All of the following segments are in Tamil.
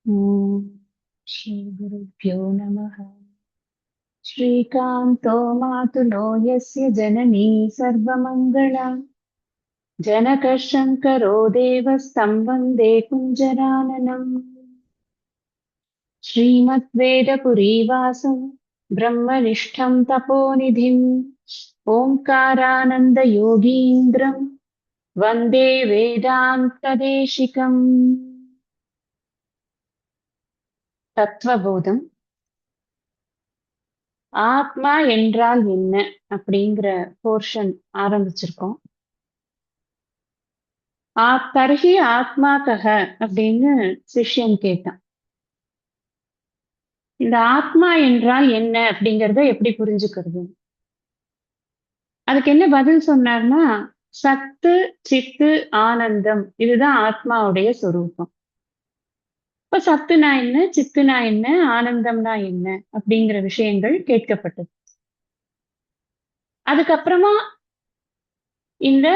ॐ श्रीगुरुभ्यो नमः। श्रीकान्तो मातुलो यस्य जननी सर्वमङ्गला जनकः शङ्करो देवस्तं वन्दे कुञ्जराननम्। श्रीमद्वेदपुरीवासं ब्रह्मनिष्ठं तपोनिधिम् ओङ्कारानन्दयोगीन्द्रं वन्दे वेदान्तदेशिकम्। தத்துவபோதம். ஆத்மா என்றால் என்ன அப்படிங்கிற போர்ஷன் ஆரம்பிச்சிருக்கோம். தர்ஹி ஆத்மா கஹ அப்படின்னு சிஷ்யன் கேட்டான். இந்த ஆத்மா என்றால் என்ன அப்படிங்கறத எப்படி புரிஞ்சுக்கிறது? அதுக்கு என்ன பதில் சொன்னார்னா, சத்து சித்து ஆனந்தம், இதுதான் ஆத்மாவுடைய சொரூபம். இப்ப சத்துனா என்ன, சித்துனா என்ன, ஆனந்தம்னா என்ன அப்படிங்கிற விஷயங்கள் கேட்கப்பட்டது. அதுக்கப்புறமா இந்த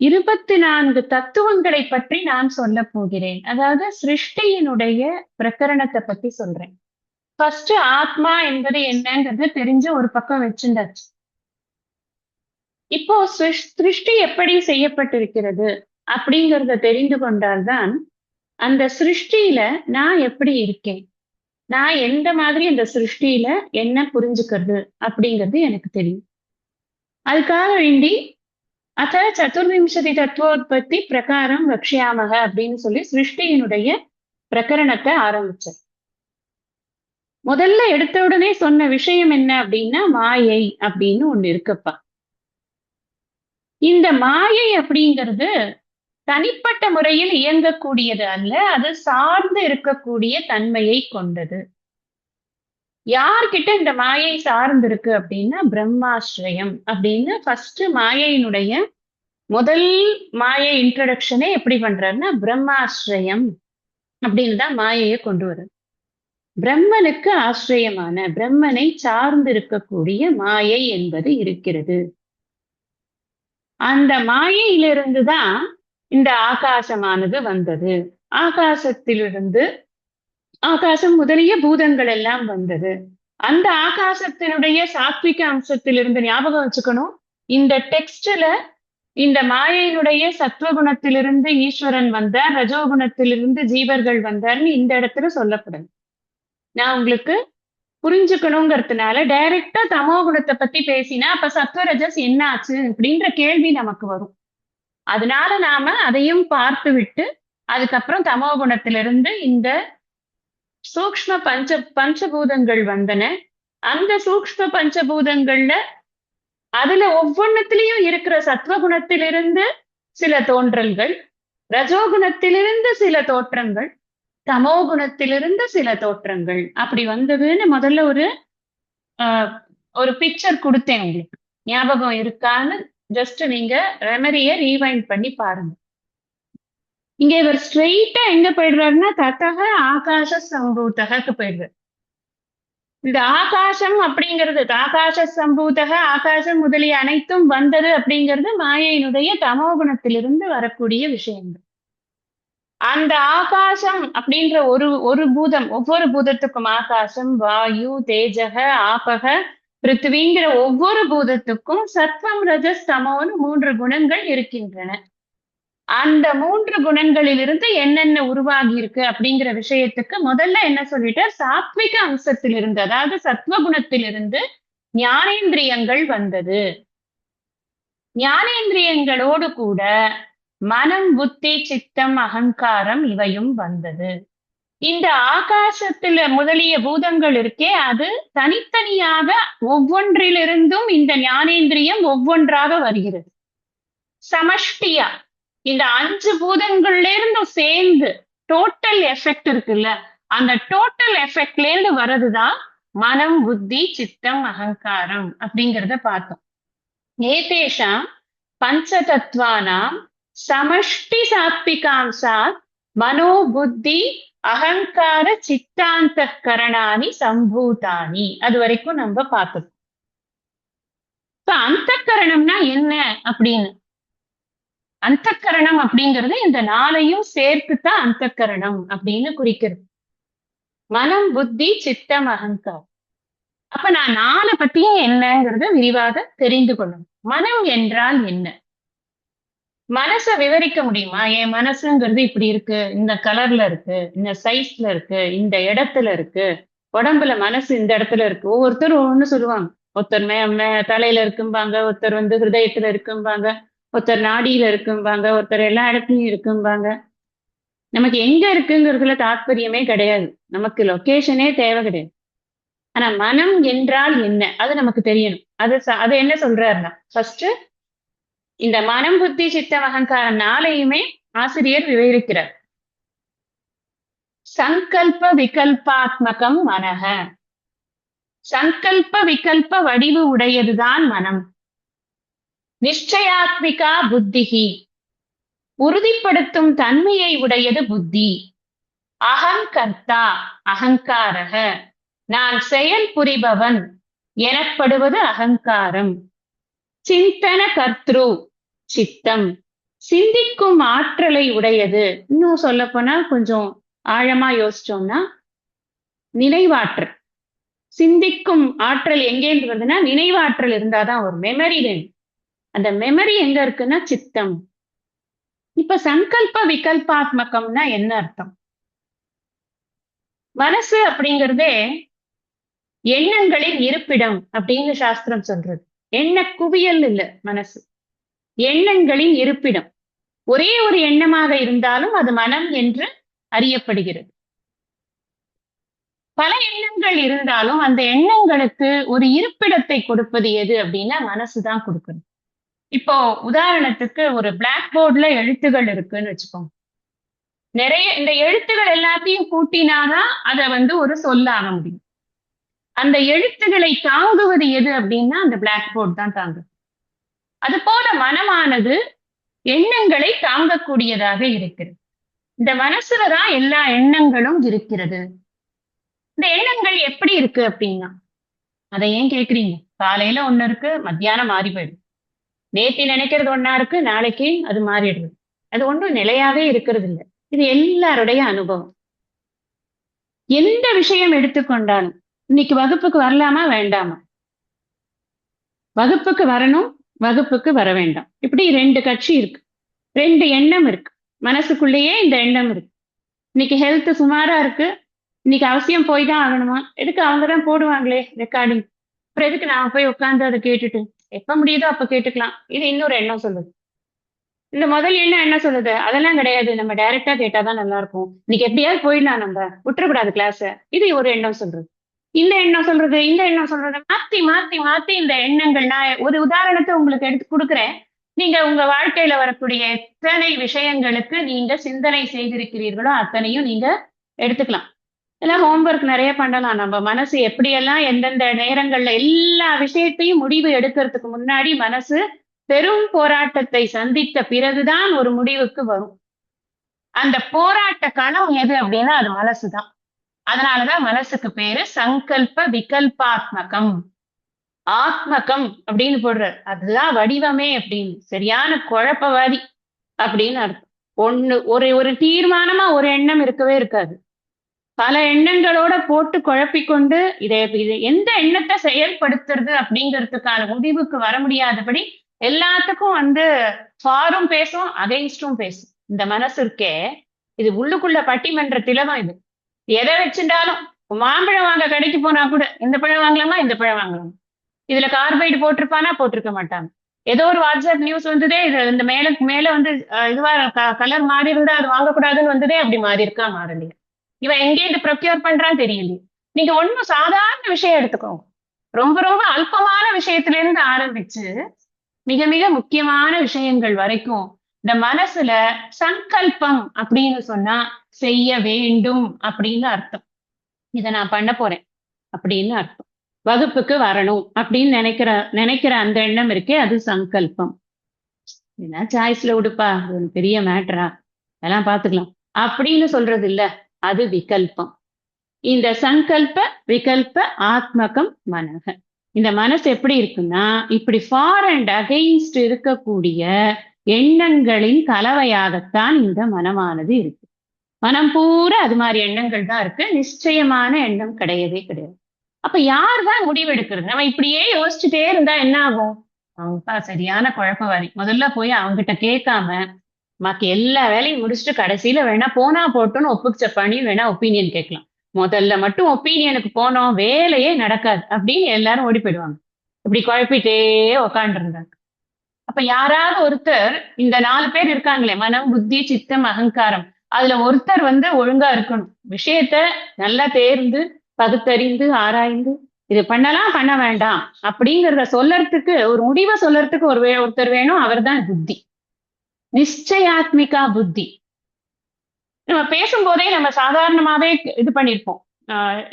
24 தத்துவங்களை பற்றி நான் சொல்ல போகிறேன். அதாவது சிருஷ்டியினுடைய பிரகரணத்தை பத்தி சொல்றேன். ஃபர்ஸ்ட் ஆத்மா என்பது என்னங்கிறது தெரிஞ்சு ஒரு பக்கம் வச்சுண்டாச்சு. இப்போ சிருஷ்டி எப்படி செய்யப்பட்டிருக்கிறது அப்படிங்கறத தெரிந்து கொண்டால்தான் அந்த சிருஷ்டியில நான் எப்படி இருக்கேன், நான் எந்த மாதிரி அந்த சிருஷ்டியில என்ன புரிஞ்சுக்கிறது அப்படிங்கிறது எனக்கு தெரியும். அதுக்காக வேண்டி அத சதுர்விம்சதி தத்துவோத்பத்தி பிரகாரம் வக்ஷியாமக அப்படின்னு சொல்லி சிருஷ்டியினுடைய பிரகரணத்தை ஆரம்பிச்சார். முதல்ல எடுத்த உடனே சொன்ன விஷயம் என்ன அப்படின்னா, மாயை அப்படின்னு ஒண்ணு இருக்குப்பா. இந்த மாயை அப்படிங்கிறது தனிப்பட்ட முறையில் இயங்கக்கூடியது அல்ல, அது சார்ந்து இருக்கக்கூடிய தன்மையை கொண்டது. யார்கிட்ட இந்த மாயை சார்ந்து இருக்கு அப்படின்னா, பிரம்மாஸ்ரயம் அப்படின்னு ஃபர்ஸ்ட் மாயையினுடைய முதல் மாயை இன்ட்ரடக்ஷனே எப்படி பண்றாருன்னா, பிரம்மாஸ்ரயம் அப்படின்னு தான் மாயையை கொண்டு வர்றது. பிரம்மனுக்கு ஆசிரியமான, பிரம்மனை சார்ந்து இருக்கக்கூடிய மாயை என்பது இருக்கிறது. அந்த மாயையிலிருந்துதான் இந்த ஆகாசமானது வந்தது. ஆகாசத்திலிருந்து ஆகாசம் முதலிய பூதங்கள் எல்லாம் வந்தது. அந்த ஆகாசத்தினுடைய சாத்விக அம்சத்திலிருந்து ஞாபகம் வச்சுக்கணும், இந்த டெக்ஸ்ட்ல இந்த மாயையினுடைய சத்துவகுணத்திலிருந்து ஈஸ்வரன் வந்தார், ரஜோகுணத்திலிருந்து ஜீவர்கள் வந்தார்னு இந்த இடத்துல சொல்லப்படுது. நான் உங்களுக்கு புரிஞ்சுக்கணுங்கிறதுனால டைரக்டா தமோ குணத்தை பத்தி பேசினா அப்ப சத்வரஜஸ் என்ன ஆச்சு அப்படின்ற கேள்வி நமக்கு வரும். அதனால நாம அதையும் பார்த்து விட்டு அதுக்கப்புறம் தமோ குணத்திலிருந்து இந்த சூக்ஷ்ம பஞ்சபூதங்கள் வந்தன. அந்த சூக்ஷ்ம பஞ்சபூதங்கள்ல அதுல ஒவ்வொன்னத்திலையும் இருக்கிற சத்வகுணத்திலிருந்து சில தோன்றல்கள், ரஜோகுணத்திலிருந்து சில தோற்றங்கள், தமோ குணத்திலிருந்து சில தோற்றங்கள் அப்படி வந்ததுன்னு முதல்ல ஒரு பிக்சர் கொடுத்தேன். உங்களுக்கு ஞாபகம் இருக்கான்னு ஜஸ்ட் நீங்க ரெமரிய ரீவைண்ட் பண்ணி பாருங்க. இங்க இவர் ஸ்ட்ரெயிட்டா எங்க போயிடுறாருன்னா, தத்தக ஆகாச சம்பூத்தகக்கு போயிடுறாரு. இந்த ஆகாசம் அப்படிங்கிறது, ஆகாச சம்பூத்தக, ஆகாசம் முதலிய அனைத்தும் வந்தது அப்படிங்கிறது மாயையினுடைய தமோகுணத்திலிருந்து வரக்கூடிய விஷயங்கள். அந்த ஆகாசம் அப்படின்ற ஒரு பூதம், ஒவ்வொரு பூதத்துக்கும் ஆகாசம், வாயு, தேஜக, ஆபக, பிருத்திவிங்கிற ஒவ்வொரு பூதத்துக்கும் சத்வம், ரஜஸ், தமோன்னு 3 குணங்கள் இருக்கின்றன. அந்த 3 குணங்களிலிருந்து என்னென்ன உருவாகி இருக்கு அப்படிங்கிற விஷயத்துக்கு முதல்ல என்ன சொல்லிட்டார், சாத்விக அம்சத்திலிருந்து, அதாவது சத்வகுணத்திலிருந்து ஞானேந்திரியங்கள் வந்தது. ஞானேந்திரியங்களோடு கூட மனம், புத்தி, சித்தம், அகங்காரம் இவையும் வந்தது. இந்த ஆகாசத்துல முதலிய பூதங்கள் இருக்கே, அது தனித்தனியாக ஒவ்வொன்றிலிருந்தும் இந்த ஞானேந்திரியம் ஒவ்வொன்றாக வருகிறது. சமஷ்டியா இந்த 5 பூதங்கள்ல இருந்தும் சேர்ந்து டோட்டல் எஃபெக்ட் இருக்குல்ல, அந்த டோட்டல் எஃபெக்ட்ல இருந்து வர்றதுதான் மனம், புத்தி, சித்தம், அகங்காரம் அப்படிங்கிறத பார்த்தோம். ஏதேஷாம் பஞ்சதத்வானாம் சமஷ்டி சாத்விகாம்சாத் மனோ, புத்தி, அகங்கார, சித்தாந்த கரணானி சம்பூதானி. அது வரைக்கும் நம்ம பார்த்தோம். இப்ப அந்த கரணம்னா என்ன அப்படின்னு, அந்தக்கரணம் அப்படிங்கிறது இந்த நாளையும் சேர்த்துத்தான் அந்தக்கரணம் அப்படின்னு குறிக்கிறது. மனம், புத்தி, சித்தம், அகங்காரம். அப்ப நான் 4 பத்தியும் என்னங்கிறத விரிவாக தெரிந்து கொள்ளணும். மனம் என்றால் என்ன? மனச விவரிக்க முடியுமா? என் மனசுங்கிறது இப்படி இருக்கு, இந்த கலர்ல இருக்கு, இந்த சைஸ்ல இருக்கு, இந்த இடத்துல இருக்கு, உடம்புல மனசு இந்த இடத்துல இருக்கு. ஒவ்வொருத்தரும் ஒவ்வொன்னு சொல்லுவாங்க. ஒருத்தர் தலையில இருக்கும்பாங்க, ஒருத்தர் ஹிருதயத்துல இருக்கும்பாங்க, ஒருத்தர் நாடியில இருக்கும்பாங்க, ஒருத்தர் எல்லா இடத்துலயும் இருக்கும்பாங்க. நமக்கு எங்க இருக்குங்கிறதுல தாற்பயமே கிடையாது. நமக்கு லொகேஷனே தேவை கிடையாது. ஆனா மனம் என்றால் என்ன? அது நமக்கு தெரியணும். அது என்ன சொல்றாருன்னா, ஃபர்ஸ்ட் இந்த மனம், புத்தி, சித்தம், அகங்காரம் 4யுமே ஆசிரியர் விவரிக்கிறார். சங்கல்ப விகல்பாத்மகம் மனக. சங்கல்ப விகல்ப வடிவு உடையதுதான் மனம். நிச்சயாத்மிகா புத்திகி. உறுதிப்படுத்தும் தன்மையை உடையது புத்தி. அகங்கர்த்தா அகங்காரக. நான் செயல் புரிபவன் எனப்படுவது அகங்காரம். சிந்தன கர்த்ரு சித்தம். சிந்திக்கும் ஆற்றலை உடையது. இன்னும் சொல்ல போனா கொஞ்சம் ஆழமா யோசிச்சோம்னா நினைவாற்றல். சிந்திக்கும் ஆற்றல் எங்கேருந்து வருதுன்னா நினைவாற்றல் இருந்தாதான் ஒரு மெமரி வேணும். அந்த மெமரி எங்க இருக்குன்னா சித்தம். இப்ப சங்கல்ப விகல்பாத்மகம்னா என்ன அர்த்தம்? மனசு அப்படிங்கிறதே எண்ணங்களின் இருப்பிடம் அப்படின்னு சாஸ்திரம் சொல்றது. எண்ண குவியல் இல்ல மனசு, எண்ணங்களின் இருப்பிடம். ஒரே ஒரு எண்ணமாக இருந்தாலும் அது மனம் என்று அறியப்படுகிறது. பல எண்ணங்கள் இருந்தாலும் அந்த எண்ணங்களுக்கு ஒரு இருப்பிடத்தை கொடுப்பது எது அப்படின்னா மனசுதான் கொடுக்கணும். இப்போ உதாரணத்துக்கு ஒரு பிளாக் போர்ட்ல எழுத்துகள் இருக்குன்னு வச்சுக்கோங்க. நிறைய இந்த எழுத்துகள் எல்லாத்தையும் கூட்டினாதான் அதை ஒரு சொல்லாக முடியும். அந்த எழுத்துக்களை தாங்குவது எது அப்படின்னா அந்த பிளாக் போர்ட் தான் தாங்கும். அது போல மனமானது எண்ணங்களை தாங்கக்கூடியதாக இருக்கிறது. இந்த மனசுலதான் எல்லா எண்ணங்களும் இருக்கிறது. இந்த எண்ணங்கள் எப்படி இருக்கு அப்படின்னா, அதை ஏன் கேக்குறீங்க? காலையில ஒண்ணு இருக்கு, மத்தியானம் மாறி போயிடும். நேத்தி நினைக்கிறது ஒண்ணா இருக்கு, நாளைக்கு அது மாறிடுது. அது ஒன்றும் நிலையாவே இருக்கிறது இல்லை. இது எல்லாருடைய அனுபவம். எந்த விஷயம் எடுத்துக்கொண்டாலும் இன்னைக்கு வகுப்புக்கு வரலாமா வேண்டாமா, வகுப்புக்கு வரணும், வகுப்புக்கு வர வேண்டாம், இப்படி 2 கட்சி இருக்கு, 2 எண்ணம் இருக்கு. மனசுக்குள்ளேயே இந்த எண்ணம் இருக்கு. இன்னைக்கு ஹெல்த் சுமாரா இருக்கு, இன்னைக்கு அவசியம் போய் தான் ஆகணுமா? எதுக்கு? அவங்கதான் போடுவாங்களே ரெக்கார்டிங், அப்புறம் எதுக்கு நான் போய் உட்கார்ந்து அதை கேட்டுட்டு? எப்ப முடியுதோ அப்ப கேட்டுக்கலாம். இது இன்னொரு எண்ணம் சொல்லுது. இந்த முதல் எண்ணம் என்ன சொல்லுது? அதெல்லாம் கிடையாது, நம்ம டைரக்டா கேட்டாதான் நல்லா இருக்கும், இன்னைக்கு எப்படியாவது போயிடலாம், நம்ம விட்டுறக்கூடாது கிளாஸ. இது ஒரு எண்ணம் சொல்றது. இந்த எண்ணம் சொல்றது, இந்த எண்ணம் சொல்றது, மாத்தி மாத்தி மாத்தி இந்த எண்ணங்கள். நான் ஒரு உதாரணத்தை உங்களுக்கு எடுத்து கொடுக்குறேன். நீங்க உங்க வாழ்க்கையில வரக்கூடிய எத்தனை விஷயங்களுக்கு நீங்க சிந்தனை செய்திருக்கிறீர்களோ அத்தனையும் நீங்க எடுத்துக்கலாம். எல்லாம் ஹோம்ஒர்க் நிறைய பண்ணலாம். நம்ம மனசு எப்படியெல்லாம் எந்தெந்த நேரங்கள்ல எல்லா விஷயத்தையும் முடிவு எடுக்கிறதுக்கு முன்னாடி மனசு பெரும் போராட்டத்தை சந்தித்த பிறகுதான் ஒரு முடிவுக்கு வரும். அந்த போராட்ட களம் எது அப்படின்னா அது மனசுதான். அதனாலதான் மனசுக்கு பேரு சங்கல்ப விகல்பாத்மகம். ஆத்மகம் அப்படின்னு போடுறார். அதுதான் வடிவமே அப்படின்னு. சரியான குழப்பவாதி அப்படின்னு அர்த்தம். ஒரு தீர்மானமா ஒரு எண்ணம் இருக்கவே இருக்காது. பல எண்ணங்களோட போட்டு குழப்பிக்கொண்டு இதை எந்த எண்ணத்தை செயல்படுத்துறது அப்படிங்கிறதுக்கான முடிவுக்கு வர முடியாதபடி எல்லாத்துக்கும் ஃபாரும் பேசும், அகைன்ஸ்டும் பேசும். இந்த மனசு இருக்கே, இது உள்ளுக்குள்ள பட்டிமன்ற திலகம். இது எதை வச்சுட்டாலும், மாம்பழம் வாங்க கடைக்கு போனா கூட இந்த பழம் வாங்கலாமா, இந்த பழம் வாங்கலாமா, இதுல கார்பைடு போட்டிருப்பானா போட்டிருக்க மாட்டாங்க. ஏதோ ஒரு வாட்ஸ்அப் நியூஸ் வந்ததே, இது இந்த மேல இதுவா கலர் மாறி இருந்தா அது வாங்கக்கூடாதுன்னு வந்ததே, அப்படி மாறி இருக்கா மாறலையா, இவன் எங்கேருந்து ப்ரொக்யூர் பண்றான்னு தெரியலையே. நீங்க ஒண்ணும் சாதாரண விஷயம் எடுத்துக்கோங்க. ரொம்ப ரொம்ப அல்பமான விஷயத்துல இருந்து ஆரம்பிச்சு மிக மிக முக்கியமான விஷயங்கள் வரைக்கும் இந்த மனசுல சங்கல்பம் அப்படின்னு சொன்னா செய்ய வேண்டும் அப்படின்னு அர்த்தம். இதை நான் பண்ண போறேன் அப்படின்னு அர்த்தம். வகுப்புக்கு வரணும் அப்படின்னு நினைக்கிற அந்த எண்ணம் இருக்கே, அது சங்கல்பம். என்ன சாய்ஸ்ல விடுப்பா, ஒரு பெரிய மேட்டரா, அதெல்லாம் பாத்துக்கலாம் அப்படின்னு சொல்றது இல்ல, அது விகல்பம். இந்த சங்கல்ப விகல்ப ஆத்மகம் மனக. இந்த மனசு எப்படி இருக்குன்னா, இப்படி ஃபார் அண்ட் அகைன்ஸ்ட் இருக்கக்கூடிய எண்ணங்களின் கலவையாகத்தான் இந்த மனமானது இருக்கு. மனம் பூரா அது மாதிரி எண்ணங்கள் தான் இருக்கு. நிச்சயமான எண்ணம் கிடையவே கிடையாது. அப்ப யார் தான் முடிவெடுக்கிறது? நம்ம இப்படியே யோசிச்சுட்டே இருந்தா என்ன ஆகும்? அவங்கப்பா சரியான குழப்பவாதி. முதல்ல போய் அவங்ககிட்ட கேட்காம, பாக்கி எல்லா வேலையும் முடிச்சுட்டு கடைசியில வேணா போனா போட்டுன்னு ஒப்புச்ச பண்ணி வேணா ஒப்பீனியன் கேட்கலாம். முதல்ல மட்டும் ஒப்பீனியனுக்கு போனோம், வேலையே நடக்காது அப்படின்னு எல்லாரும் ஓடி போயிடுவாங்க. இப்படி குழப்பிட்டே உக்காண்டிருந்தாங்க. அப்ப யாராவது ஒருத்தர் இந்த 4 பேர் இருக்காங்களே, மனம், புத்தி, சித்தம், அகங்காரம். அதுல ஒருத்தர் ஒழுங்கா இருக்கணும். விஷயத்த நல்லா தேர்ந்து, பகுத்தறிந்து, ஆராய்ந்து, இது பண்ணலாம், பண்ண வேண்டாம் அப்படிங்கிறத சொல்லறதுக்கு, ஒரு முடிவை சொல்லறதுக்கு ஒருத்தர் வேணும். அவர்தான் புத்தி. நிச்சயாத்மிகா புத்தி. நம்ம பேசும்போதே நம்ம சாதாரணமாவே இது பண்ணிருப்போம்.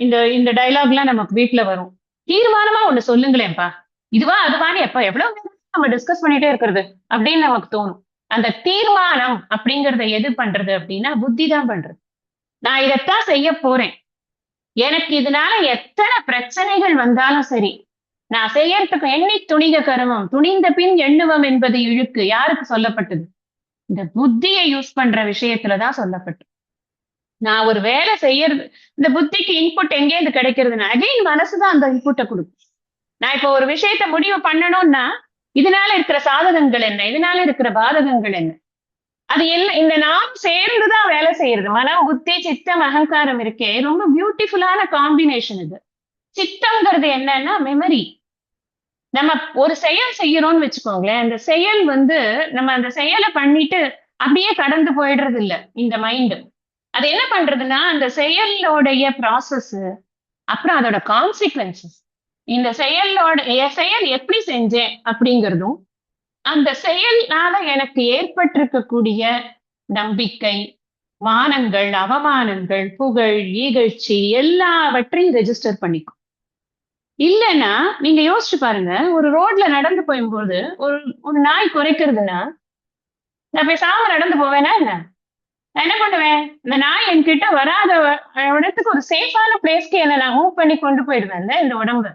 இந்த இந்த டயலாக்லாம் நமக்கு வீட்ல வரும். தீர்மானமா ஒண்ணு சொல்லுங்களேன்ப்பா. இதுவா அதுவான்னு எவ்வளவு நேரம் நம்ம டிஸ்கஸ் பண்ணிட்டே இருக்கிறது அப்படின்னு நமக்கு தோணும். அந்த தீர்மானம் அப்படிங்கறத எது பண்றது அப்படின்னா புத்தி தான் பண்றது. நான் இதைத்தான் செய்ய போறேன். எனக்கு இதனால எத்தனை பிரச்சனைகள் வந்தாலும் சரி, நான் செய்யறதுக்கு எண்ணி துணிக கருமம், துணிந்த பின் எண்ணுவம் என்பது இழுக்கு. யாருக்கு சொல்லப்பட்டது? இந்த புத்தியை யூஸ் பண்ற விஷயத்துலதான் சொல்லப்பட்டது. நான் ஒரு வேலை செய்யறது, இந்த புத்திக்கு இன்புட் எங்கேருந்து கிடைக்கிறதுனா அகைன் மனசுதான் அந்த இன்புட்டை கொடுக்கும். நான் இப்ப ஒரு விஷயத்த முடிவு பண்ணணும்னா, இதனால இருக்கிற சாதகங்கள் என்ன, இதனால இருக்கிற பாதகங்கள் என்ன, அது எல்லாம் இந்த நாம் சேர்ந்துதான் வேலை செய்யறது. மனம், புத்தி, சித்தம், அகங்காரம் இருக்கே, ரொம்ப பியூட்டிஃபுல்லான காம்பினேஷன் இது. சித்தம்ங்கிறது என்னன்னா மெமரி. நம்ம ஒரு செயல் செய்யறோம்னு வச்சுக்கோங்களேன், அந்த செயல் நம்ம அந்த செயலை பண்ணிட்டு அப்படியே கடந்து போயிடுறது இல்ல இந்த மைண்ட். அது என்ன பண்றதுன்னா, அந்த செயலோடைய ப்ராசஸ், அப்புறம் அதோட கான்சிக்வன்சஸ், இந்த செயல் எப்படி செஞ்சேன் அப்படிங்கிறதும், அந்த செயல்னால எனக்கு ஏற்பட்டிருக்கக்கூடிய நம்பிக்கை, மானங்கள், அவமானங்கள், புகழ், இகழ்ச்சி எல்லாவற்றையும் ரெஜிஸ்டர் பண்ணிக்கும். இல்லைன்னா நீங்க யோசிச்சு பாருங்க, ஒரு ரோட்ல நடந்து போகும்போது ஒரு ஒரு நாய் குறைக்கிறதுன்னா, நான் பேசாம நடந்து போவேனா என்ன? நான் என்ன பண்ணுவேன்? இந்த நாய் என்கிட்ட வராத இடத்துக்கு ஒரு சேஃபான பிளேஸ்க்கு என்ன நான் மூவ் பண்ணி கொண்டு போயிடுவேன்ல இந்த உடம்பு.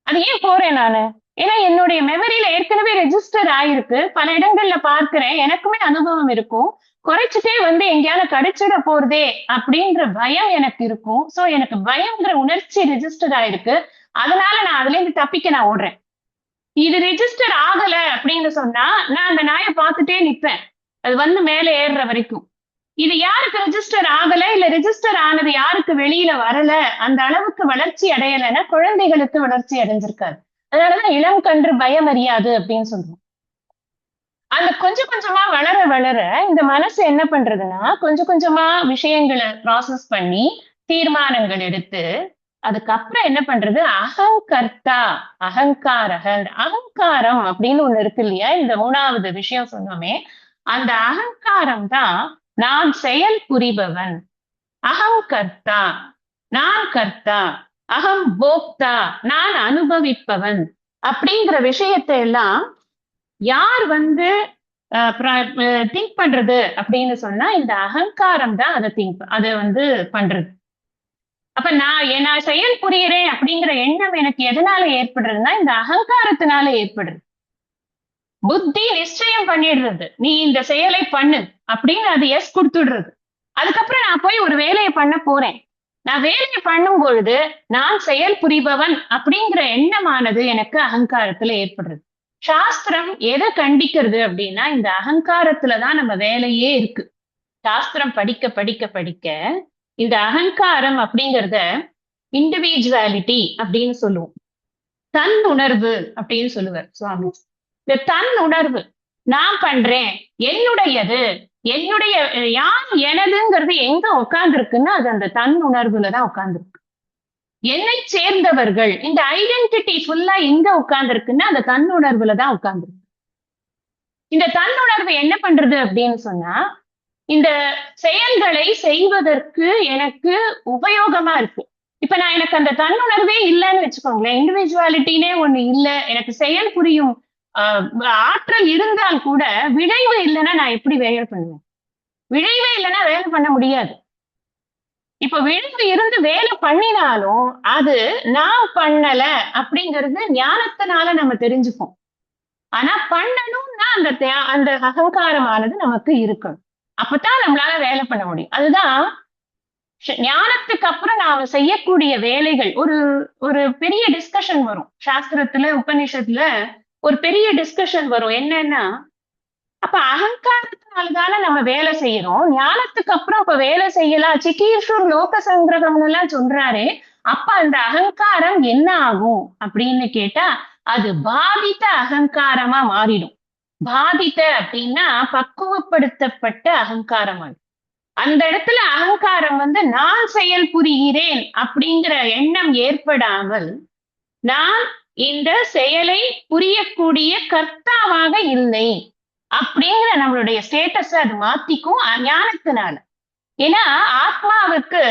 அது ஏன் போறேன் நானு? ஏன்னா என்னுடைய மெமரியில ஏற்கனவே ரெஜிஸ்டர் ஆயிருக்கு. பல இடங்கள்ல பார்க்கிறேன். எனக்குமே அனுபவம் இருக்கும். குறைச்சிட்டே எங்கேயாவது கடிச்சிட போறதே அப்படின்ற பயம் எனக்கு இருக்கும். சோ எனக்கு பயம்ங்கிற உணர்ச்சி ரெஜிஸ்டர் ஆயிருக்கு. அதனால நான் அதுல இருந்து தப்பிக்க நான் ஓடுறேன். இது ரெஜிஸ்டர் ஆகல அப்படின்னு சொன்னா, நான் அந்த நாயை பார்த்துட்டே நிப்பேன். அது மேல ஏறுற வரைக்கும். இது யாருக்கு ரெஜிஸ்டர் ஆகல, இல்ல ரெஜிஸ்டர் ஆனது யாருக்கு வெளியில வரல, அந்த அளவுக்கு வளர்ச்சி அடையலைன்னா குழந்தைகளுக்கு வளர்ச்சி அடைஞ்சிருக்காது. அதனாலதான் இளம் கன்று பயம் அறியாது அப்படின்னு சொல்றோம். அந்த கொஞ்சம் கொஞ்சமா வளர வளர இந்த மனசு என்ன பண்றதுன்னா, கொஞ்சம் கொஞ்சமா விஷயங்களை ப்ராசஸ் பண்ணி தீர்மானங்கள் எடுத்து, அதுக்கப்புறம் என்ன பண்றது, அகங்கர்த்தா, அகங்காரகன், அகங்காரம் அப்படின்னு ஒண்ணு இருக்கு இல்லையா? இந்த 3வது விஷயம் சொன்னோமே, அந்த அகங்காரம் தான் நான் செயல் புரிபவன். அகம் கர்த்தா, நான் கர்த்தா, அகம் போக்தா, நான் அனுபவிப்பவன் அப்படிங்கிற விஷயத்தை எல்லாம் யார் திங்க் பண்றது அப்படின்னு சொன்னா, இந்த அகங்காரம் தான் அதை பண்றது. அப்ப நான் செயல் புரியறேன் அப்படிங்கிற எண்ணம் எனக்கு எதனால ஏற்படுறதுன்னா, இந்த அகங்காரத்தினால ஏற்படுறது. புத்தி நிச்சயம் பண்ணிடுறது, நீ இந்த செயலை பண்ணு அப்படின்னு அது எஸ் கொடுத்துடுறது. அதுக்கப்புறம் நான் போய் ஒரு வேலையை பண்ண போறேன். நான் வேலையை பண்ணும் பொழுது நான் செயல் புரிபவன் அப்படிங்கிற எண்ணமானது எனக்கு அகங்காரத்துல ஏற்படுறது. சாஸ்திரம் எதை கண்டிக்கிறது அப்படின்னா, இந்த அகங்காரத்துலதான் நம்ம வேலையே இருக்கு. சாஸ்திரம் படிக்க படிக்க படிக்க இந்த அகங்காரம் அப்படிங்கிறத இண்டிவிஜுவாலிட்டி அப்படின்னு சொல்லுவோம். தன் உணர்வு அப்படின்னு சொல்லுவார் சுவாமி. இந்த தன் உணர்வு, நான் பண்றேன், என்னுடையது, என்னுடைய யார் எனதுங்கிறது எங்க உட்கார்ந்து இருக்குன்னா, அது அந்த தன் உணர்வுலதான் உட்கார்ந்துருக்கு. என்னை சேர்ந்தவர்கள், இந்த ஐடென்டிட்டி ஃபுல்லா எங்க உட்கார்ந்து இருக்குன்னா, அந்த தன் உணர்வுலதான் உட்கார்ந்துருக்கு. இந்த தன்னுணர்வு என்ன பண்றது அப்படின்னு சொன்னா, இந்த செயல்களை செய்வதற்கு எனக்கு உபயோகமா இருக்கு. இப்ப எனக்கு அந்த தன்னுணர்வே இல்லைன்னு வச்சுக்கோங்களேன், இண்டிவிஜுவாலிட்டினே ஒண்ணு இல்ல, எனக்கு செயல் புரியும் ஆற்றல் இருந்தால் கூட விளைவு இல்லைன்னா நான் எப்படி வேலை பண்ணுவேன்? விளைவே இல்லைன்னா வேலை பண்ண முடியாது. இப்ப விளைவு இருந்து வேலை பண்ணினாலும் அது நான் பண்ணல அப்படிங்கிறது ஞானத்தினால நம்ம தெரிஞ்சுப்போம். ஆனா பண்ணணும்னா அந்த அகங்காரமானது நமக்கு இருக்கணும். அப்பதான் நம்மளால வேலை பண்ண முடியும். அதுதான் ஞானத்துக்கு அப்புறம் நாம செய்யக்கூடிய வேலைகள். ஒரு ஒரு பெரிய டிஸ்கஷன் வரும் சாஸ்திரத்துல, உபநிஷத்துல ஒரு பெரிய டிஸ்கஷன் வரும். என்னன்னா, அப்ப அகங்காரத்தினாலதானே நம்ம வேலை செய்யறோம். ஞானத்துக்கு அப்புறம் அப்ப வேலை செய்யலாம். சிகீர்ஷூர் லோக சங்கிரகம்னு எல்லாம் சொல்றாரே, அப்ப அந்த அகங்காரம் என்ன ஆகும் அப்படின்னு கேட்டா, அது பாதித்த அகங்காரமா மாறிடும். பாதித்த அப்படின்னா பக்குவப்படுத்தப்பட்ட அகங்காரம் அது. அந்த இடத்துல அகங்காரம் நான் செயல் புரிகிறேன் அப்படிங்கிற எண்ணம் ஏற்படாமல், நான் இந்த செயலை புரியக்கூடிய கர்த்தாவாக இல்லை அப்படிங்கிற நம்மளுடைய ஸ்டேட்டஸ் அது மாத்திக்கும் ஞானத்தினால. ஏன்னா ஆத்மாவுக்கு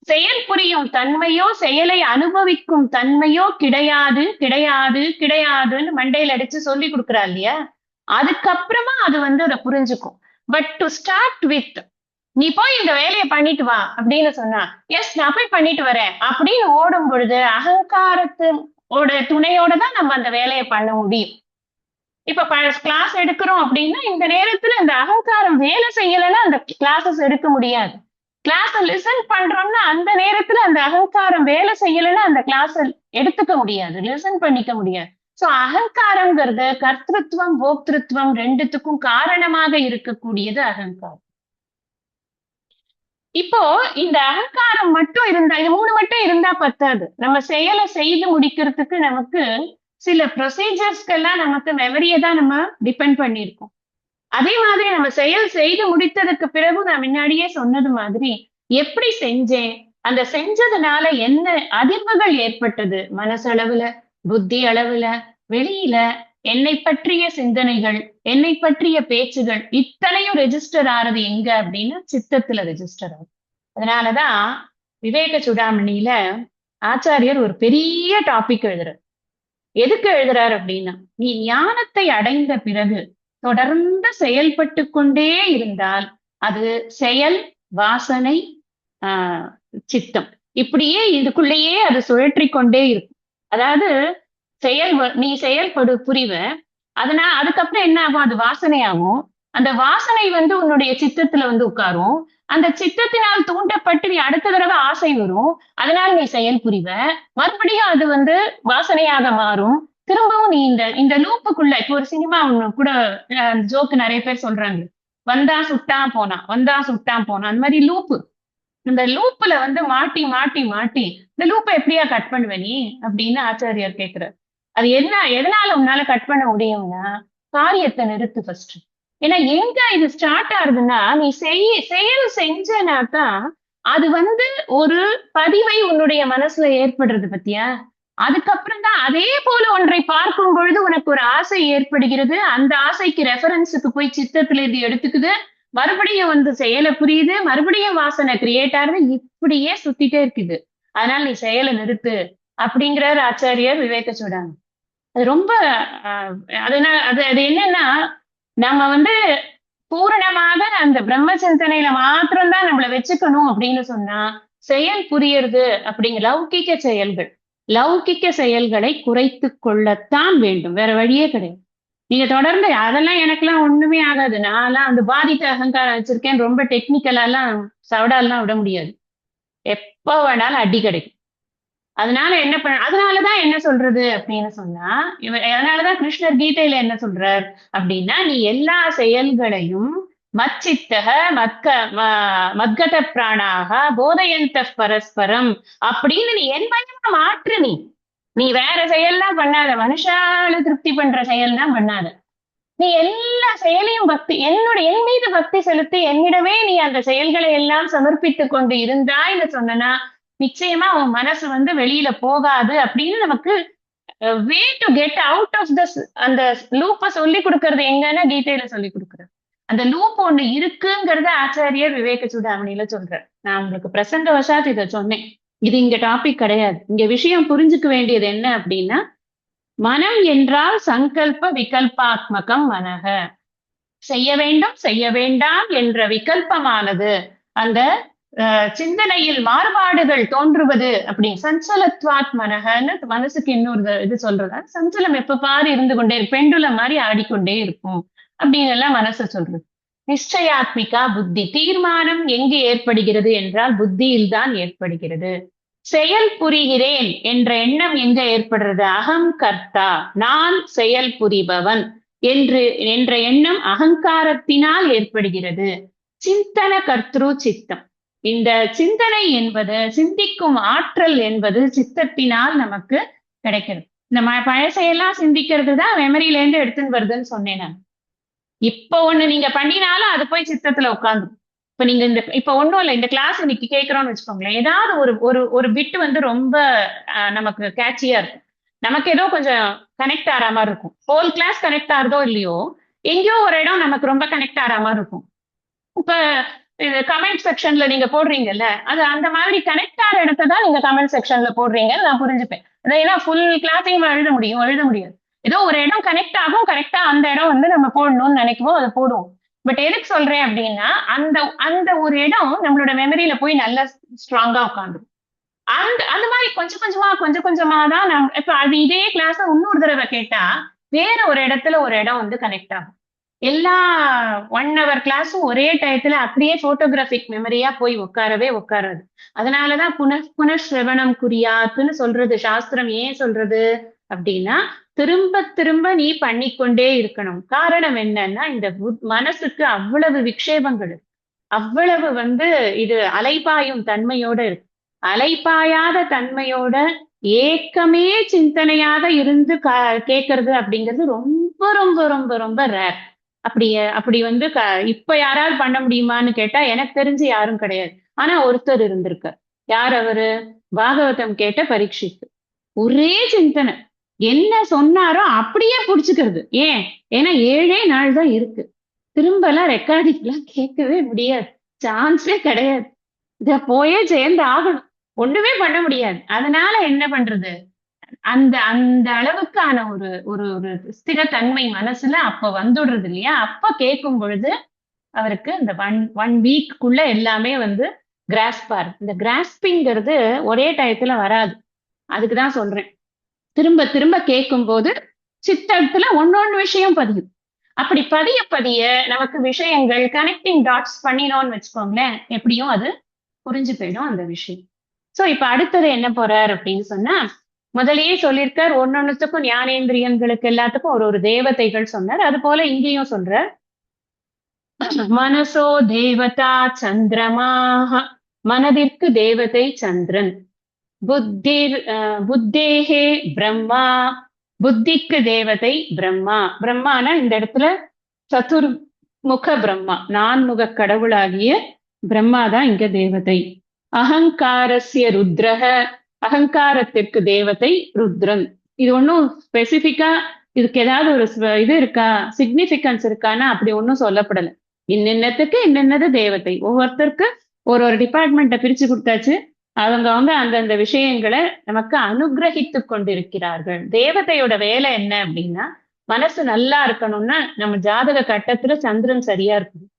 செயல் புரியும் தன்மையோ செயலை அனுபவிக்கும் தன்மையோ கிடையாது கிடையாது கிடையாதுன்னு மண்டையில அடிச்சு சொல்லி கொடுக்குறா இல்லையா, அதுக்கப்புறமா அது அதை புரிஞ்சுக்கும். பட் டு ஸ்டார்ட் வித், நீ போய் இந்த வேலையை பண்ணிட்டு வா அப்படின்னு சொன்னா, எஸ் நான் போய் பண்ணிட்டு வரேன் அப்படின்னு ஓடும் பொழுது அகங்காரத்தோட துணையோட தான் நம்ம அந்த வேலையை பண்ண முடியும். இப்ப கிளாஸ் எடுக்கிறோம் அப்படின்னா இந்த நேரத்துல இந்த அகங்காரம் வேலை செய்யலைன்னா அந்த கிளாஸஸ் எடுக்க முடியாது. கிளாஸ் லிசன் பண்றோம்னா அந்த நேரத்துல அந்த அகங்காரம் வேலை செய்யலைன்னா அந்த கிளாஸ் எடுத்துக்க முடியாது, லிசன் பண்ணிக்க முடியாது. சோ அகங்காரம்ங்கிறது கர்த்திருவம் போக்திருத்துவம் ரெண்டுத்துக்கும் காரணமாக இருக்கக்கூடியது அகங்காரம். இப்போ இந்த அகங்காரம் மட்டும் இருந்தா, இது 3 மட்டும் இருந்தா பத்தாது. நம்ம செயலை செய்து முடிக்கிறதுக்கு நமக்கு சில ப்ரொசீஜர்ஸ்க்கெல்லாம் நமக்கு மெமரியை தான் நம்ம டிபெண்ட் பண்ணியிருக்கோம். அதே மாதிரி நம்ம செயல் செய்து முடித்ததுக்கு பிறகு நான் முன்னாடியே சொன்னது மாதிரி எப்படி செஞ்சேன், அந்த செஞ்சதுனால என்ன அதிர்வுகள் ஏற்பட்டது, மனசளவுல, புத்தி அளவுல, வெளியில என்னை பற்றிய சிந்தனைகள், என்னை பற்றிய பேச்சுகள் இத்தனையும் ரெஜிஸ்டர் ஆறது எங்க அப்படின்னா சித்தத்துல ரெஜிஸ்டர் ஆகுது. அதனாலதான் விவேக சுடாமணியில ஆச்சாரியர் ஒரு பெரிய டாபிக் எழுதுறார். எதுக்கு எழுதுறார் அப்படின்னா, நீ ஞானத்தை அடைந்த பிறகு தொடர்ந்து செயல்பட்டு கொண்டே இருந்தால் அது செயல், வாசனை, சித்தம் இப்படியே இதுக்குள்ளேயே அது சுழற்றி கொண்டே இருக்கும். அதாவது நீ செயல்படு புரிவ, அதுக்கப்புறம் என்ன ஆகும், அது வாசனையாகும். அந்த வாசனை உன்னுடைய சித்தத்துல உட்காரும். அந்த சித்தத்தினால் தூண்டப்பட்டு நீ அடுத்த தடவை ஆசை வரும், அதனால நீ செயல் புரிவ, மறுபடியும் அது வாசனையாக மாறும். திரும்பவும் நீ இந்த லூப்புக்குள்ள, இப்போ ஒரு சினிமா ஒண்ணு கூட ஜோக்கு நிறைய பேர் சொல்றாங்க, வந்தா சுட்டான் போனான் வந்தா சுட்டான் போனான், அந்த மாதிரி லூப்பு. இந்த லூப்புல மாட்டி மாட்டி மாட்டி இந்த லூப்பை எப்படியா கட் பண்ணுவ நீ அப்படின்னு ஆச்சாரியார் கேட்கிறார். அது எதனால உன்னால கட் பண்ண முடியும்னா, காரியத்தை நிறுத்து ஃபர்ஸ்ட். ஏன்னா எங்க இது ஸ்டார்ட் ஆகுதுன்னா, நீ செயல் செஞ்சனாதான் அது ஒரு பதிவை உன்னுடைய மனசுல ஏற்படுறது பத்தியா. அதுக்கப்புறம் தான் அதே போல ஒன்றை பார்க்கும் பொழுது உனக்கு ஒரு ஆசை ஏற்படுகிறது. அந்த ஆசைக்கு ரெஃபரன்ஸுக்கு போய் சித்தத்துல இது எடுத்துக்குது, மறுபடியும் செயலை புரியுது, மறுபடியும் வாசனை கிரியேட் ஆகுது, இப்படியே சுத்திட்டே இருக்குது. அதனால நீ செயலை நிறுத்து அப்படிங்கிறார் ஆச்சாரியர் விவேக சூடாமணி. அது ரொம்ப அதனால அது என்னன்னா, நம்ம பூரணமாக அந்த பிரம்ம சிந்தனையில மாத்திரம்தான் நம்மளை வச்சுக்கணும் அப்படின்னு சொன்னா, செயல் புரியறது அப்படிங்கிற லௌகிக்க செயல்களை குறைத்து கொள்ளத்தான் வேண்டும், வேற வழியே கிடையாது. நீங்க தொடர்ந்து அதெல்லாம் எனக்கெல்லாம் ஒண்ணுமே ஆகாது, நான்லாம் பாதித்த அகங்காரம் வச்சிருக்கேன், ரொம்ப டெக்னிக்கலாலாம் சவடாலாம் விட முடியாது, எப்ப வேணாலும் அடி கிடைக்கும். அதனாலதான் என்ன சொல்றது அப்படின்னு சொன்னா, அதனாலதான் கிருஷ்ணர் கீதையில என்ன சொல்றார் அப்படின்னா, நீ எல்லா செயல்களையும் மச்சித்தக மத்கத பிராணாக போதயந்த பரஸ்பரம் அப்படின்னு நீ என்மயமா மாற்று. நீ வேற செயல்லாம் பண்ணாத, மனுஷால திருப்தி பண்ற செயல்லாம் பண்ணாத. நீ எல்லா செயலையும் என் மீது பக்தி செலுத்தி என்னிடமே நீ அந்த செயல்களை எல்லாம் சமர்ப்பித்து கொண்டு இருந்தாய்னு சொன்னா, நிச்சயமா உன் மனசு வெளியில போகாது அப்படின்னு நமக்கு way to get out of அந்த லூப்ப சொல்லி கொடுக்கறது எங்கன்னா கீதையில சொல்லி கொடுக்கறது. அந்த லூப் ஒண்ணு இருக்குங்கிறத ஆச்சாரியர் விவேக சூடாமணியில சொல்றார். நான் உங்களுக்கு பிரசங்க வசாத் இதை சொன்னேன், இது இங்க டாபிக் கிடையாது. இங்க விஷயம் புரிஞ்சுக்க வேண்டியது என்ன அப்படின்னா, மனம் என்றால் சங்கல்ப விகல்பாத்மகம் மனக. செய்ய வேண்டும் செய்ய வேண்டாம் என்ற விகல்பமானது அந்த சிந்தனையில் மாறுபாடுகள் தோன்றுவது அப்படி சஞ்சலத்வாத் மனகன்னு மனசுக்கு இன்னொரு இது சொல்றதா, சஞ்சலம் எப்ப பாரு இருந்து கொண்டே இருக்கும், பெண்டுலம் மாதிரி ஆடிக்கொண்டே இருக்கும் அப்படின்னு எல்லாம் மனசு சொல்றது. நிச்சயாத்மிகா புத்தி, தீர்மானம் எங்கு ஏற்படுகிறது என்றால் புத்தியில் தான் ஏற்படுகிறது. செயல் புரிகிறேன் என்ற எண்ணம் எங்க ஏற்படுறது, அகம் கர்த்தா, நான் செயல் புரிபவன் என்ற எண்ணம் அகங்காரத்தினால் ஏற்படுகிறது. சிந்தன கர்த்ரு சித்தம், இந்த சிந்தனை என்பது, சிந்திக்கும் ஆற்றல் என்பது சித்தத்தினால் நமக்கு கிடைக்கிறது. இந்த பழசையெல்லாம் சிந்திக்கிறது தான் மெமரியில இருந்து எடுத்துன்னு வருதுன்னு சொன்னேன் நான். இப்ப ஒண்ணு நீங்க பண்ணினாலும் அது போய் சித்தத்துல உட்காந்து, இப்ப நீங்க இப்ப ஒண்ணும் இல்ல, இந்த கிளாஸ் இன்னைக்கு கேட்கிறோம்னு வச்சுக்கோங்களேன், ஏதாவது ஒரு ஒரு ஒரு பிட் வந்து ரொம்ப நமக்கு கேட்சியா இருக்கும், நமக்கு ஏதோ கொஞ்சம் கனெக்ட் ஆற மாதிரி இருக்கும். ஹோல் கிளாஸ் கனெக்ட் ஆறதோ இல்லையோ, எங்கேயோ ஒரு இடம் நமக்கு ரொம்ப கனெக்ட் ஆற மாதிரி இருக்கும். இப்ப இது கமெண்ட் செக்ஷன்ல நீங்க போடுறீங்கல்ல, அது அந்த மாதிரி கனெக்ட் ஆகிற இடத்த தான் நீங்க கமெண்ட் செக்ஷன்ல போடுறீங்கன்னு நான் புரிஞ்சுப்பேன். ஏன்னா ஃபுல் கிளாஸையும் எழுத முடியாது. ஏதோ ஒரு இடம் கனெக்ட் ஆகும், கரெக்டா அந்த இடம் வந்து நம்ம போடணும்னு நினைக்குவோம், அதை போடுவோம். பட் எதுக்கு சொல்றேன் அப்படின்னா, அந்த அந்த ஒரு இடம் நம்மளோட மெமரியில போய் நல்லா ஸ்ட்ராங்கா உட்காந்துரும். அந்த மாதிரி கொஞ்சம் கொஞ்சமா தான் இப்ப அது இதே கிளாஸ் இன்னொரு தடவை கேட்டா வேற ஒரு இடத்துல ஒரு இடம் வந்து கனெக்ட் ஆகும். எல்லா 1 hour கிளாஸும் ஒரே டயத்துல அப்படியே போட்டோகிராபிக் மெமரியா போய் உட்காராது. அதனாலதான் புனஸ்ரவணம் குறியாத்துன்னு சொல்றது சாஸ்திரம். ஏன் சொல்றது அப்படின்னா, திரும்ப திரும்ப நீ பண்ணிக்கொண்டே இருக்கணும். காரணம் என்னன்னா, இந்த மனசுக்கு அவ்வளவு விக்ஷேபங்கள், அவ்வளவு வந்து இது அலைபாயும் தன்மையோட இருக்கு. அலைபாயாத தன்மையோட ஏக்கமே சிந்தனையாக இருந்து கேட்கறது அப்படிங்கிறது ரொம்ப ரொம்ப ரொம்ப ரொம்ப ரேர். அப்படி வந்து இப்ப யாராவது பண்ண முடியுமான்னு கேட்டா எனக்கு தெரிஞ்சு யாரும் கிடையாது. ஆனா ஒருத்தர் இருந்திருக்கார். யார் அவரு? பாகவதம் கேட்ட பரீட்சித்து. ஒரே சிந்தனை, என்ன சொன்னாரோ அப்படியே புடிச்சுக்கிறது. ஏன்னா 7 நாள் தான் இருக்கு. திரும்ப எல்லாம் ரெக்கார்டிங்லாம் கேட்கவே முடியாது, சான்ஸே கிடையாது. இத போயே சேர்ந்து ஆகணும், ஒண்ணுமே பண்ண முடியாது. அதனால என்ன பண்றது, அந்த அந்த அளவுக்கான ஒரு ஒரு ஒரு ஸ்திரத்தன்மை மனசுல அப்ப வந்துடுறது இல்லையா. அப்ப கேட்கும் பொழுது அவருக்கு இந்த ஒன் வீக்குள்ள எல்லாமே வந்து கிராஸ்பார். இந்த கிராஸ்பிங்கிறது ஒரே டயத்துல வராது. அதுக்குதான் சொல்றேன், திரும்ப திரும்ப கேட்கும் போது சித்தத்துல ஒன்னொன்னு விஷயம் பதியும். அப்படி பதிய பதிய நமக்கு விஷயங்கள் கனெக்டிங் டாட்ஸ் பண்ணினோம்னு வச்சுக்கோங்களேன், எப்படியும் அது புரிஞ்சு போயிடும் அந்த விஷயம். சோ இப்ப அடுத்தது என்ன போறார் அப்படின்னு சொன்னா, முதலையே சொல்லியிருக்கார் ஒன்னொன்னுத்துக்கும் ஞானேந்திரியங்களுக்கு எல்லாத்துக்கும் ஒரு ஒரு தேவதைகள் சொன்னார். அது போல இங்கேயும் சொல்ற, மனசோ தேவதா சந்திரமாக, மனதிற்கு தேவதை சந்திரன். புத்தேகே பிரம்மா, புத்திக்கு தேவதை பிரம்மா. பிரம்மானா இந்த இடத்துல சதுர்முக பிரம்மா, 4 கடவுளாகிய பிரம்மா தான் இங்க தேவதை. அகங்காரஸ்ய ருத்ரக, அகங்காரத்திற்கு தேவதை ருத்ரன். இது ஒன்னும் ஸ்பெசிபிக்கா இதுக்கு ஏதாவது ஒரு இது இருக்கா, சிக்னிபிகன்ஸ் இருக்கான்னா அப்படி ஒன்னும் சொல்லப்படல. இன்னென்னத்துக்கு இன்னென்னது தேவதை, ஒவ்வொருத்தருக்கு ஒரு ஒரு டிபார்ட்மெண்ட்டை பிரிச்சு கொடுத்தாச்சு. அவங்க அந்தந்த விஷயங்களை நமக்கு அனுகிரகித்து கொண்டிருக்கிறார்கள். தேவதையோட வேலை என்ன அப்படின்னா, மனசு நல்லா இருக்கணும்னா நம்ம ஜாதக கட்டத்துல சந்திரன் சரியா இருக்கணும்.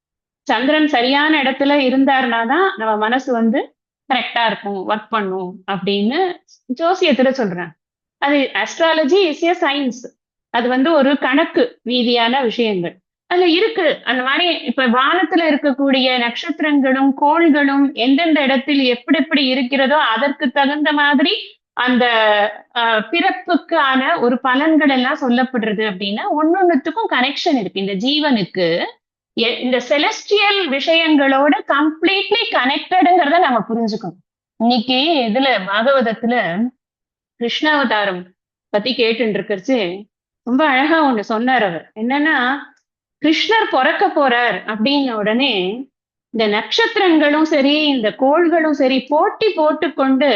சந்திரன் சரியான இடத்துல இருந்தாருனா தான் நம்ம மனசு வந்து கரெக்டா இருக்கும், ஒர்க் பண்ணும் அப்படின்னு ஜோசியத்துல சொல்றேன். அது அஸ்ட்ராலஜி இஸ் ஏ சயின்ஸ். அது வந்து ஒரு கணக்கு ரீதியான விஷயங்கள் அதுல இருக்கு. அந்த மாதிரி இப்ப வானத்துல இருக்கக்கூடிய நட்சத்திரங்களும் கோள்களும் எந்தெந்த இடத்தில் எப்படி எப்படி இருக்கிறதோ அதற்கு தகுந்த மாதிரி அந்த பிறப்புக்கான ஒரு பலன்கள் எல்லாம் சொல்லப்படுறது. அப்படின்னா ஒன்னொன்னுத்துக்கும் கனெக்ஷன் இருக்கு. இந்த ஜீவனுக்கு இந்த செலஸ்டியல் விஷயங்களோட கம்ப்ளீட்லி கனெக்டடுங்கிறத நம்ம புரிஞ்சுக்கணும். இன்னைக்கு இதுல பாகவதத்துல கிருஷ்ணாவதாரம் பத்தி கேட்டு இருக்கிறச்சு ரொம்ப அழகா ஒண்ணு சொன்னார் அவர். என்னன்னா, கிருஷ்ணர் பிறக்க போறார் அப்படின்ன உடனே இந்த நட்சத்திரங்களும் சரி இந்த கோள்களும் சரி போட்டி போட்டு கொண்டு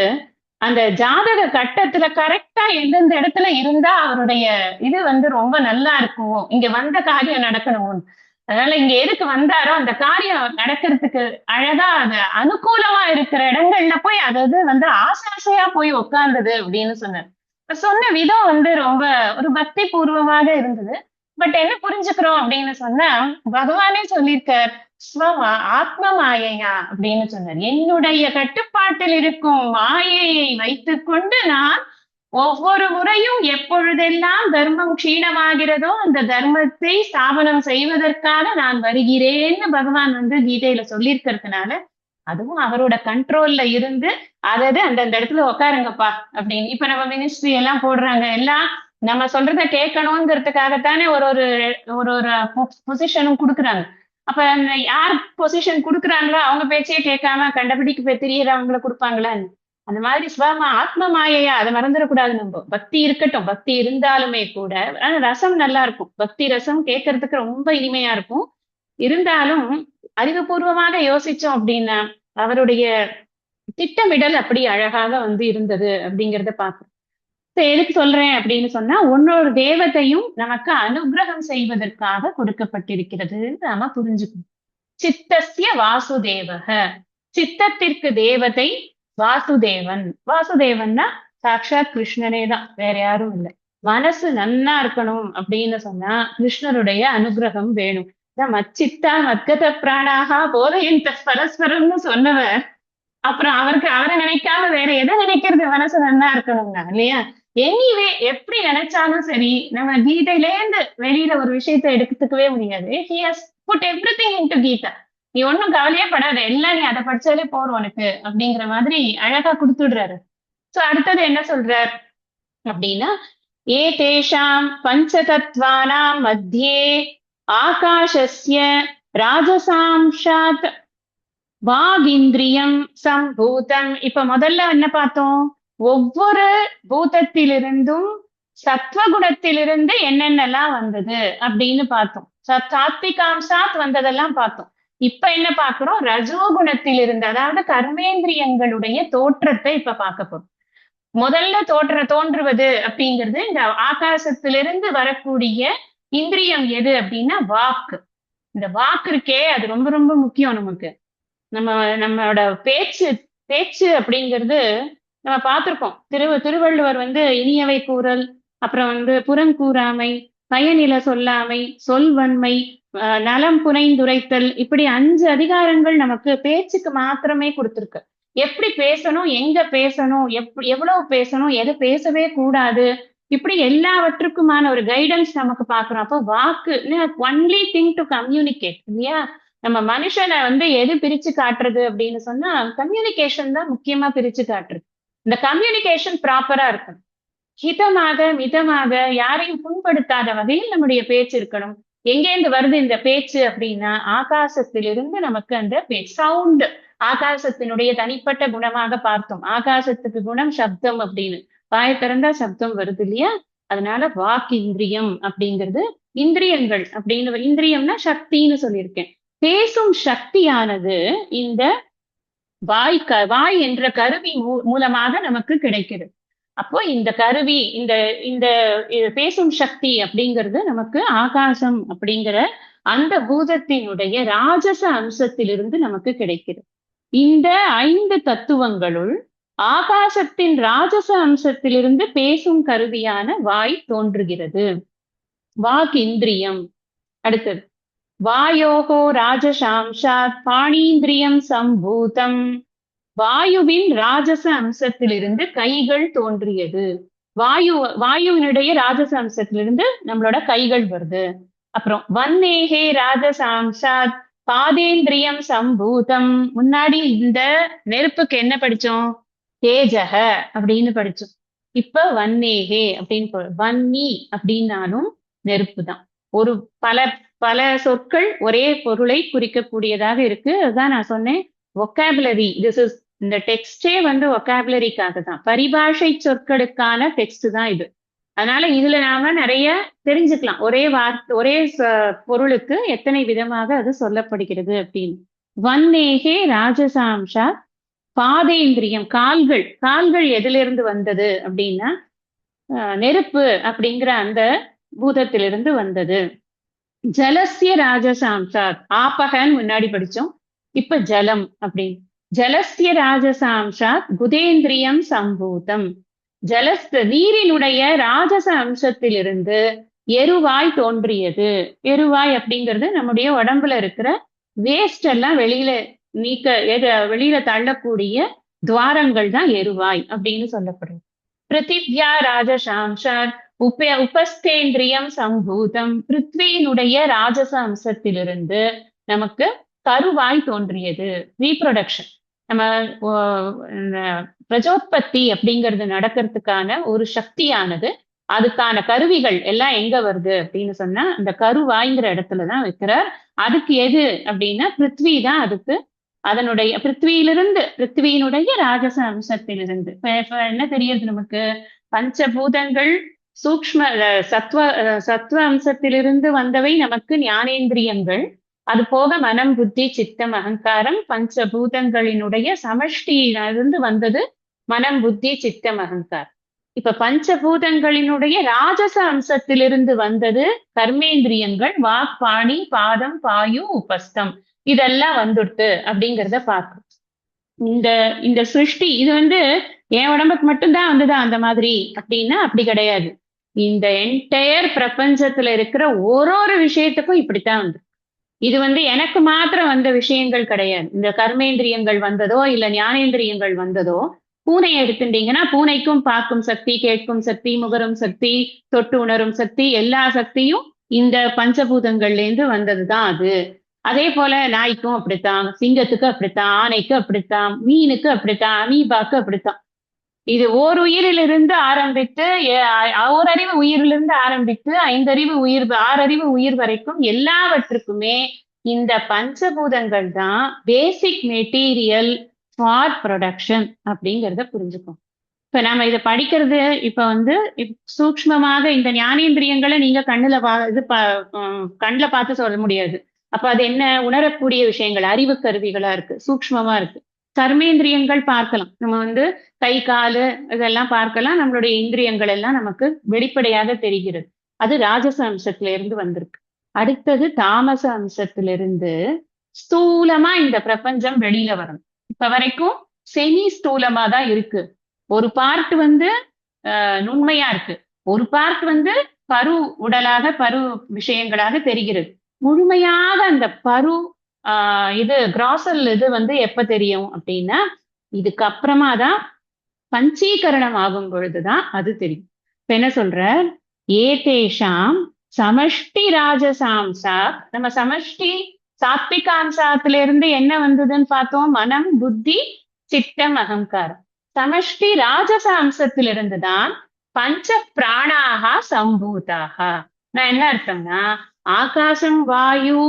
அந்த ஜாதக கட்டத்துல கரெக்டா எந்தெந்த இடத்துல இருந்தா அவருடைய இது வந்து ரொம்ப நல்லா இருக்கும், இங்க வந்த காரியம் நடக்கணும், அதனால இங்க எதுக்கு வந்தாரோ அந்த காரியம் நடக்கிறதுக்கு அழகா அது அனுகூலமா இருக்கிற இடங்கள்ல போய் அதாவது வந்து ஆசையா போய் உட்கார்ந்தது அப்படின்னு சொன்னார். சொன்ன விதம் வந்து ரொம்ப ஒரு பக்தி பூர்வமாக இருந்தது. பட் என்ன புரிஞ்சுக்கிறோம் அப்படின்னு சொன்னா, பகவானே சொல்லியிருக்கார், ஆத்ம மாயையா அப்படின்னு சொன்னார். என்னுடைய கட்டுப்பாட்டில் இருக்கும் மாயையை வைத்துக்கொண்டு நான் ஒவ்வொரு முறையும் எப்பொழுதெல்லாம் தர்மம் க்ஷீணமாகிறதோ அந்த தர்மத்தை ஸ்தாபனம் செய்வதற்காக நான் வருகிறேன்னு பகவான் கீதையில சொல்லியிருக்கிறதுனால அதுவும் அவரோட கண்ட்ரோல்ல இருந்து அதாவது அந்தந்த இடத்துல உட்காருங்கப்பா அப்படின்னு. இப்ப நம்ம மினிஸ்ட்ரி எல்லாம் போடுறாங்க, எல்லாம் நம்ம சொல்றத கேட்கணுங்கிறதுக்காகத்தானே ஒரு ஒரு ஒரு ஒரு பொசிஷனும் கொடுக்குறாங்க. அப்ப யார் பொசிஷன் கொடுக்குறாங்களோ அவங்க பேச்சையே கேட்காம கண்டபடிக்கு தெரியறவங்கள கொடுப்பாங்களான்னு. அந்த மாதிரி ஆத்ம மாயையா அதை மறந்துடக்கூடாது. நம்ம பக்தி இருக்கட்டும், பக்தி இருந்தாலுமே கூட ஆனா ரசம் நல்லா இருக்கும். பக்தி ரசம் கேட்கறதுக்கு ரொம்ப இனிமையா இருக்கும். இருந்தாலும் அறிவுபூர்வமாக யோசிச்சோம் அப்படின்னா அவருடைய திட்டமிடல் அப்படி அழகாக இருந்தது அப்படிங்கிறத பார்க்கிறோம். எதுக்கு சொல்றேன் அப்படின்னு சொன்னா ஒன்னொரு தேவதையும் நமக்கு அனுகிரகம் செய்வதற்காக கொடுக்கப்பட்டிருக்கிறது நாம புரிஞ்சுக்கணும். சித்தஸ்ய வாசுதேவக, சித்தத்திற்கு தேவதை வாசுதேவன். வாசுதேவன்னா சாட்சாத் கிருஷ்ணனே தான், வேற யாரும் இல்லை. மனசு நன்னா இருக்கணும் அப்படின்னு சொன்னா கிருஷ்ணருடைய அனுகிரகம் வேணும். மச்சித்தா மத்கத பிராணாகா போதையின் பரஸ்பரம்னு சொன்னவர் அப்புறம் அவரை நினைக்காம வேற எதை நினைக்கிறது மனசு நன்னா இருக்கணும்னா இல்லையா? எனிவே எப்படி நினைச்சாலும் சரி நம்ம கீதையிலேருந்து வெளியில ஒரு விஷயத்த எடுத்துக்கவே முடியாது. He has put everything into Gita. நீ ஒன்னும் கவலையே படாத, எல்லாம் நீ அதை படிச்சாலே போறோம் உனக்கு அப்படிங்கிற மாதிரி அழகா கொடுத்துடுறாரு. சோ அடுத்தது என்ன சொல்றார் அப்படின்னா ஏதேஷாம் பஞ்சதத்வானாம் மத்தியே ஆகாஷஸ்ய ராஜசாம்சாத் வாகிந்திரியம் சம்பூதம். இப்ப முதல்ல என்ன பார்த்தோம்? ஒவ்வொரு பூதத்திலிருந்தும் சத்வகுணத்திலிருந்து என்னென்னலாம் வந்தது அப்படின்னு பார்த்தோம். சாத்விகாம்சாத் வந்ததெல்லாம் பார்த்தோம். இப்ப என்ன பார்க்கிறோம்? ரஜோகுணத்திலிருந்து, அதாவது கர்மேந்திரியங்களுடைய தோற்றத்தை இப்ப பார்க்க போறோம். முதல்ல தோன்றுவது அப்படிங்கிறது இந்த ஆகாசத்திலிருந்து வரக்கூடிய இந்திரியம் எது அப்படின்னா வாக்கு. இந்த வாக்கு இருக்கே அது ரொம்ப ரொம்ப முக்கியம் நமக்கு. நம்மளோட பேச்சு அப்படிங்கிறது நம்ம பார்த்திருக்கோம். திருவள்ளுவர் இனியவை கூறல், அப்புறம் புறங்கூறாமை, பயனில சொல்லாமை, சொல்வன்மை, நலம் புனைந்துரைத்தல், இப்படி 5 அதிகாரங்கள் நமக்கு பேச்சுக்கு மாத்திரமே கொடுத்திருக்கு. எப்படி பேசணும், எங்க பேசணும், எவ்வளவு பேசணும், எது பேசவே கூடாது, இப்படி எல்லாவற்றுக்குமான ஒரு கைடன்ஸ் நமக்கு பாக்குறோம். அப்போ வாக்கு ஒன்லி திங் டு கம்யூனிகேட் இல்லையா? நம்ம மனுஷனை எது பிரிச்சு காட்டுறது அப்படின்னு சொன்னா கம்யூனிகேஷன் தான் முக்கியமா பிரிச்சு காட்டுறது. இந்த கம்யூனிகேஷன் ப்ராப்பரா இருக்கணும். ஹிதமாக மிதமாக யாரையும் புண்படுத்தாத வகையில் நம்முடைய பேச்சு இருக்கணும். எங்கேருந்து வருது இந்த பேச்சு அப்படின்னா ஆகாசத்திலிருந்து நமக்கு அந்த பேச்சு சவுண்ட் ஆகாசத்தினுடைய தனிப்பட்ட குணமாக பார்த்தோம். ஆகாசத்துக்கு குணம் சப்தம் அப்படின்னு, வாயை திறந்தா சப்தம் வருது இல்லையா? அதனால வாக்கு இந்திரியம் அப்படிங்கிறது இந்திரியங்கள் அப்படின்னு, இந்திரியம்னா சக்தின்னு சொல்லியிருக்கேன். பேசும் சக்தியானது இந்த வாய் என்ற கருவி மூலமாக நமக்கு கிடைக்கிறது. அப்போ இந்த கருவி இந்த இந்த பேசும் சக்தி அப்படிங்கிறது நமக்கு ஆகாசம் அப்படிங்கிற அந்த பூதத்தினுடைய ராஜச அம்சத்திலிருந்து நமக்கு கிடைக்கிறது. இந்த 5 தத்துவங்களுள் ஆகாசத்தின் ராஜச அம்சத்திலிருந்து பேசும் கருவியான வாய் தோன்றுகிறது. வாக் இந்திரியம். அடுத்தது வாயோகோ ராஜசாம்சாத் பாணீந்திரியம் சம்பூதம். வாயுவின் ராஜச அம்சத்திலிருந்து கைகள் தோன்றியது. வாயுவினுடைய ராஜச அம்சத்திலிருந்து நம்மளோட கைகள் வருது. அப்புறம் வன்னேகே ராஜசாம்சாத் பாதேந்திரியம் சம்பூதம். முன்னாடி இந்த நெருப்புக்கு என்ன படிச்சோம்? தேஜக அப்படின்னு படிச்சோம். இப்ப வன்னேகே அப்படின்னு, வன்னி அப்படின்னாலும் நெருப்பு தான். ஒரு பல சொற்கள் ஒரே பொருளை குறிக்கக்கூடியதாக இருக்கு. அதுதான் நான் சொன்னேன் ஒக்காபுலரி. இந்த டெக்ஸ்டே ஒக்காபுலரிக்காக தான், பரிபாஷை சொற்களுக்கான டெக்ஸ்ட் தான் இது. அதனால இதுல நாம நிறைய தெரிஞ்சுக்கலாம். ஒரே வார்த்தை ஒரே பொருளுக்கு எத்தனை விதமாக அது சொல்லப்படுகிறது அப்படின்னு. வன்னேகே ராஜசாம்சா பாதேந்திரியம். கால்கள் எதிலிருந்து வந்தது அப்படின்னா நெருப்பு அப்படிங்கிற அந்த பூதத்திலிருந்து வந்தது. ஜலசிய ராஜசாம்சாத் ஆபகன் முன்னாடி படிச்சோம். இப்ப ஜலம் அப்படின்னு. ஜலசிய ராஜசாம்சாத் குதேந்திரியம் சம்பூதம். நீரினுடைய ராஜச அம்சத்திலிருந்து எருவாய் தோன்றியது. எருவாய் அப்படிங்கிறது நம்முடைய உடம்புல இருக்கிற வேஸ்ட் எல்லாம் வெளியில வெளியில தள்ளக்கூடிய துவாரங்கள் தான் எருவாய் அப்படின்னு சொல்லப்படுது. பிருத்திவ்யா ராஜசாம்சாத் உபஸ்தேந்திரியம் சம்பூதம். பிருத்வியினுடைய ராஜச அம்சத்திலிருந்து நமக்கு கருவாய் தோன்றியது. ரீப்ரொடக்ஷன், நம்ம பிரஜோத்பத்தி அப்படிங்கிறது நடக்கிறதுக்கான ஒரு சக்தியானது, அதுக்கான கருவிகள் எல்லாம் எங்க வருது அப்படின்னு சொன்னா அந்த கருவாய்ங்கிற இடத்துலதான் வைக்கிறார். அதுக்கு எது அப்படின்னா பிருத்வி தான் அதுக்கு. அதனுடைய பிருத்வியினுடைய ராஜச அம்சத்திலிருந்து என்ன தெரியுது நமக்கு? பஞ்சபூதங்கள் சூக்ஷ்ம சத்வ அம்சத்திலிருந்து வந்தவை நமக்கு ஞானேந்திரியங்கள். அது போக மனம், புத்தி, சித்தம், அகங்காரம் பஞ்சபூதங்களினுடைய சமஷ்டியிலிருந்து வந்தது மனம், புத்தி, சித்தம், அகங்காரம். இப்ப பஞ்சபூதங்களினுடைய ராஜச அம்சத்திலிருந்து வந்தது கர்மேந்திரியங்கள், வாக், பாணி, பாதம், பாயு, உபஸ்தம். இதெல்லாம் வந்துடுத்து அப்படிங்கிறத பார்க்கணும். இந்த இந்த சிருஷ்டி இது என் உடம்புக்கு மட்டும்தான் வந்ததா அந்த மாதிரி அப்படின்னா அப்படி கிடையாது. இந்த என்டையர் பிரபஞ்சத்துல இருக்கிற ஒரு விஷயத்துக்கும் இப்படித்தான் வந்து. இது எனக்கு மாத்திரம் வந்த விஷயங்கள் கிடையாது. இந்த கர்மேந்திரியங்கள் வந்ததோ இல்ல ஞானேந்திரியங்கள் வந்ததோ, பூனையை எடுத்துட்டீங்கன்னா பூனைக்கும் பார்க்கும் சக்தி, கேட்கும் சக்தி, முகரும் சக்தி, தொட்டு உணரும் சக்தி, எல்லா சக்தியும் இந்த பஞ்சபூதங்கள்ல இருந்து வந்ததுதான் அது. அதே போல நாய்க்கும் அப்படித்தான், சிங்கத்துக்கு அப்படித்தான், ஆனைக்கு அப்படித்தான், மீனுக்கு அப்படித்தான், அமீபாக்கு அப்படித்தான். இது ஓர் உயிரிலிருந்து ஆரம்பித்து ஓரறிவு உயிரிலிருந்து ஆரம்பித்து 5 அறிவு உயிர், 6 அறிவு உயிர் வரைக்கும் எல்லாவற்றுக்குமே இந்த பஞ்சபூதங்கள் தான் பேசிக் மெட்டீரியல் ஃபார் ப்ரொடக்ஷன் அப்படிங்கிறத புரிஞ்சுக்கும். இப்ப நம்ம இதை படிக்கிறது சூக்ஷ்மமாக இந்த ஞானேந்திரியங்களை நீங்க கண்ணுல பார்த்து சொல்ல முடியாது. அப்ப அது என்ன? உணரக்கூடிய விஷயங்கள், அறிவு கருவிகளா இருக்கு, சூக்ஷ்மமா இருக்கு. கர்மேந்திரியங்கள் பார்க்கலாம், நம்ம கை, காலு இதெல்லாம் பார்க்கலாம். நம்மளுடைய இந்திரியங்கள் எல்லாம் நமக்கு வெளிப்படையாக தெரிகிறது. அது ராஜச அம்சத்தில இருந்து வந்திருக்கு. அடுத்தது தாமச அம்சத்திலிருந்து ஸ்தூலமா இந்த பிரபஞ்சம் வெளியில வரணும். இப்ப வரைக்கும் செமி ஸ்தூலமா தான் இருக்கு. ஒரு பார்ட் நுண்மையா இருக்கு, ஒரு பார்ட் பரு உடலாக, பரு விஷயங்களாக தெரிகிறது. முழுமையாக அந்த பரு இது கிராசல் இது எப்ப தெரியும் அப்படின்னா இதுக்கப்புறமா தான் பஞ்சீகரணம் ஆகும் பொழுதுதான் அது தெரியும். இப்ப என்ன சொல்ற? ஏதேஷாம் சமஷ்டி ராஜசாம்சா. நம்ம சமஷ்டி சாத்விகாம்சத்துல இருந்து என்ன வந்ததுன்னு பார்த்தோம்? மனம், புத்தி, சித்தம், அகங்காரம். சமஷ்டி ராஜச அம்சத்திலிருந்துதான் பஞ்ச பிராணாக சம்பூதாக. நான் என்ன அர்த்தம்னா, ஆகாசம், வாயு,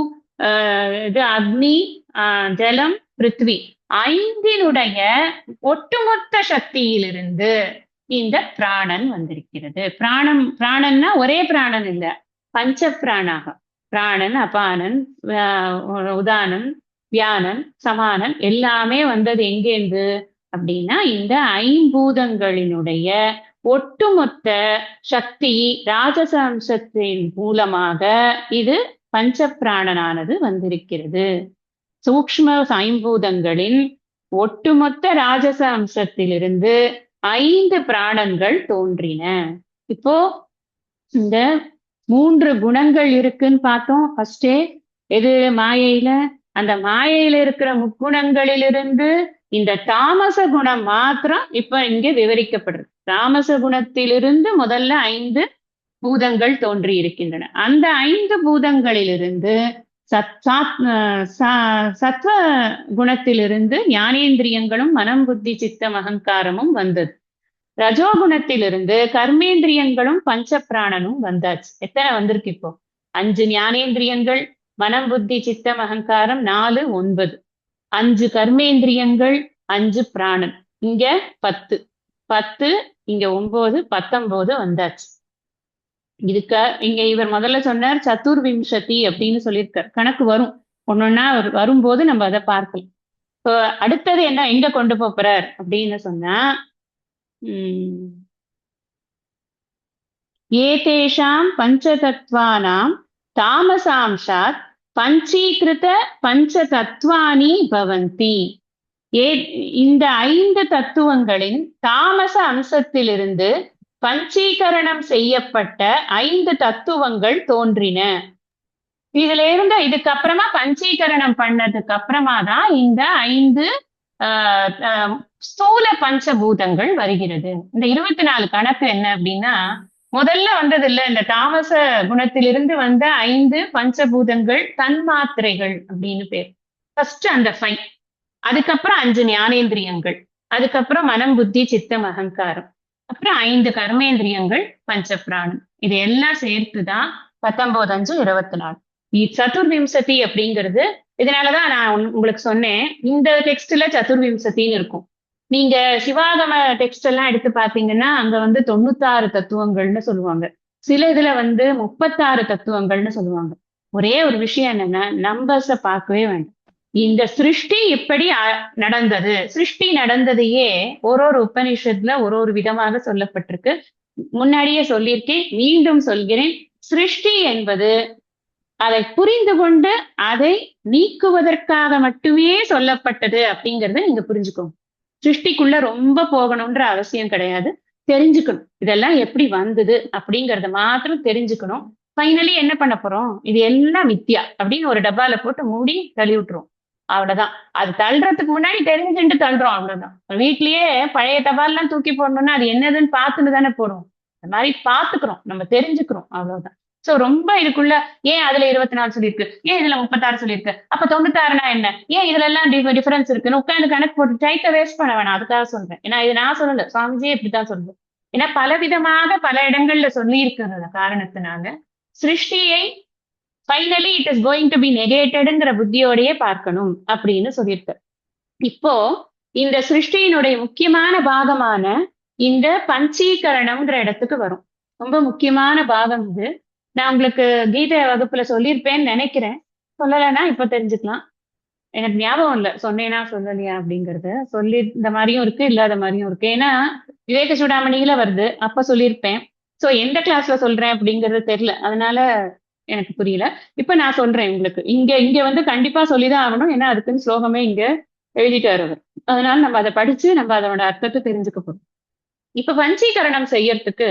இது அக்னி, ஜலம், பிருத்வி 5னுடைய ஒட்டுமொத்த சக்தியிலிருந்து இந்த பிராணன் வந்திருக்கிறது. பிராணன்னா ஒரே பிராணன் இல்ல, பஞ்ச பிராணாக. பிராணன், அபானன், உதானன், வியானன், சமானன் எல்லாமே வந்தது எங்கேருந்து அப்படின்னா இந்த 5பூதங்களினுடைய ஒட்டுமொத்த சக்தி ராஜச அம்சத்தின் மூலமாக இது பஞ்ச பிராணனானது வந்திருக்கிறது. சூக்ஷ்ம 5பூதங்களின் ஒட்டுமொத்த ராஜச அம்சத்திலிருந்து 5 பிராணங்கள் தோன்றின. இப்போ இந்த 3 குணங்கள் இருக்குன்னு பார்த்தோம் ஃபர்ஸ்டே. எது? மாயையில. அந்த மாயையில இருக்கிற முக்குணங்களிலிருந்து இந்த தாமச குணம் மாத்திரம் இப்ப இங்க விவரிக்கப்படுறது. தாமச குணத்திலிருந்து முதல்ல 5 பூதங்கள் தோன்றி இருக்கின்றன. அந்த 5 பூதங்களிலிருந்து சத்வ குணத்திலிருந்து ஞானேந்திரியங்களும் மனம், புத்தி, சித்தம், அகங்காரமும் வந்தது. ரஜோகுணத்திலிருந்து கர்மேந்திரியங்களும் பஞ்ச பிராணனும் வந்தாச்சு. எத்தனை வந்திருக்கு இப்போ? 5 ஞானேந்திரியங்கள், மனம், புத்தி, சித்தம், அகங்காரம் 4, 9. 5 கர்மேந்திரியங்கள், 5 பிராணன். இங்க 10, 10 இங்க 9, 19 வந்தாச்சு. இங்க இவர் முதல்ல சொன்னார் சதுர்விம்சதி அப்படின்னு சொல்லியிருக்கார். கணக்கு வரும், ஒன்னொன்னா வரும்போது நம்ம அதை பார்க்கலாம். இப்போ அடுத்தது என்ன எங்க கொண்டு போறார் அப்படின்னு சொன்னா, ஏதேஷாம் பஞ்சதத்வானாம் தாமசாம்சாத் பஞ்சீகிருத பஞ்சதத்வானி பவந்தி. இந்த 5 தத்துவங்களின் தாமச அம்சத்திலிருந்து பஞ்சீகரணம் செய்யப்பட்ட 5 தத்துவங்கள் தோன்றின. இதுல இருந்து இதுக்கப்புறமா பஞ்சீகரணம் பண்ணதுக்கு அப்புறமா தான் இந்த 5 ஸ்தூல பஞ்சபூதங்கள் வருகிறது. இந்த 24 கணக்கு என்ன அப்படின்னா, முதல்ல வந்தது இல்ல இந்த தாமச குணத்திலிருந்து வந்த 5 பஞ்சபூதங்கள் தன்மாத்திரைகள் அப்படின்னு பேர். ஃபர்ஸ்ட் அந்த 5. அதுக்கப்புறம் 5 ஞானேந்திரியங்கள். அதுக்கப்புறம் மனம், புத்தி, சித்தம், அகங்காரம். அப்புறம் 5 கர்மேந்திரியங்கள், பஞ்சபிராணம். இது எல்லாம் சேர்த்துதான் 19, 5, 24. சதுர்விம்சதி அப்படிங்கிறது இதனாலதான் நான் உங்களுக்கு சொன்னேன் இந்த டெக்ஸ்ட்ல சதுர்விம்சத்தின்னு இருக்கும். நீங்க சிவாகம டெக்ஸ்ட் எல்லாம் எடுத்து பாத்தீங்கன்னா அங்க வந்து 96 தத்துவங்கள்னு சொல்லுவாங்க. சில இதுல வந்து 36 தத்துவங்கள்னு சொல்லுவாங்க. ஒரே ஒரு விஷயம் என்னன்னா நம்பர்ஸ பார்க்கவே வேண்டாம். இந்த சிருஷ்டி எப்படி நடந்தது, சிருஷ்டி நடந்ததையே ஒரு உபனிஷத்துல ஒரு விதமாக சொல்லப்பட்டிருக்கு. முன்னாடியே சொல்லியிருக்கேன், மீண்டும் சொல்கிறேன். சிருஷ்டி என்பது அதை புரிந்து கொண்டு அதை நீக்குவதற்காக மட்டுமே சொல்லப்பட்டது அப்படிங்கறத நீங்க புரிஞ்சுக்கோங்க. சிருஷ்டிக்குள்ள ரொம்ப போகணும்ன்ற அவசியம் கிடையாது. தெரிஞ்சுக்கணும் இதெல்லாம் எப்படி வந்தது அப்படிங்கறத மாத்திரம் தெரிஞ்சுக்கணும். ஃபைனலி என்ன பண்ண போறோம், இது எல்லாம் மித்தியா அப்படின்னு ஒரு டப்பால போட்டு மூடி தள்ளி விட்டுரும். அவ்வளவுதான். அது தள்ளுறதுக்கு முன்னாடி தெரிஞ்சுட்டு தள்ளுறோம், அவ்வளவுதான். வீட்லயே பழைய தபால்லாம் தூக்கி போடணும்னா அது என்னதுன்னு பார்த்துட்டு தானே போடுவோம். அந்த மாதிரி பாத்துக்கிறோம், நம்ம தெரிஞ்சுக்கிறோம், அவ்வளவுதான். சோ ரொம்ப இதுக்குள்ள ஏன் அதுல 24 சொல்லியிருக்கு, ஏன் இதுல 36 சொல்லியிருக்கு, அப்ப 96னா என்ன, ஏன் இதுல எல்லாம் டிஃபரன்ஸ் இருக்குன்னு உட்காந்து கணக்கு போட்டு டைத்தை வேஸ்ட் பண்ண வேணாம். அதுக்காக சொல்றேன். ஏன்னா இது நான் சொல்லல, சுவாமிஜியே இப்படித்தான் சொல்றேன். ஏன்னா பல விதமாக பல இடங்கள்ல சொல்லி இருக்கிற காரணத்தினால சிருஷ்டியை finally it is going to be நெகேட்டட்ங்கிற புத்தியோடையே பார்க்கணும் அப்படின்னு சொல்லியிருக்க. இப்போ இந்த சிருஷ்டியினுடைய முக்கியமான பாகமான இந்த பஞ்சீகரணம்ங்கிற இடத்துக்கு வரும். ரொம்ப முக்கியமான பாகம் இது. நான் உங்களுக்கு கீதை வகுப்புல சொல்லியிருப்பேன்னு நினைக்கிறேன். சொல்லலைன்னா இப்ப தெரிஞ்சுக்கலாம். எனக்கு ஞாபகம் இல்லை சொன்னேனா சொல்லலையா அப்படிங்கறது. சொல்லி இந்த மாதிரியும் இருக்கு, இல்லாத மாதிரியும் இருக்கு. ஏன்னா விவேக சூடாமணியில வருது, அப்ப சொல்லியிருப்பேன். சோ எந்த கிளாஸ்ல சொல்றேன் அப்படிங்கறது தெரியல, அதனால எனக்கு புரியல. இப்ப நான் சொல்றேன் உங்களுக்கு. இங்க இங்க வந்து கண்டிப்பா சொல்லிதான் ஆகணும், ஏன்னா அதுக்குன்னு ஸ்லோகமே இங்க எழுதிட்டாரு அவர். அதனால நம்ம அதை படிச்சு நம்ம அதோட அர்த்தத்தை தெரிஞ்சுக்க போறோம். இப்ப பஞ்சீகரணம் செய்யறதுக்கு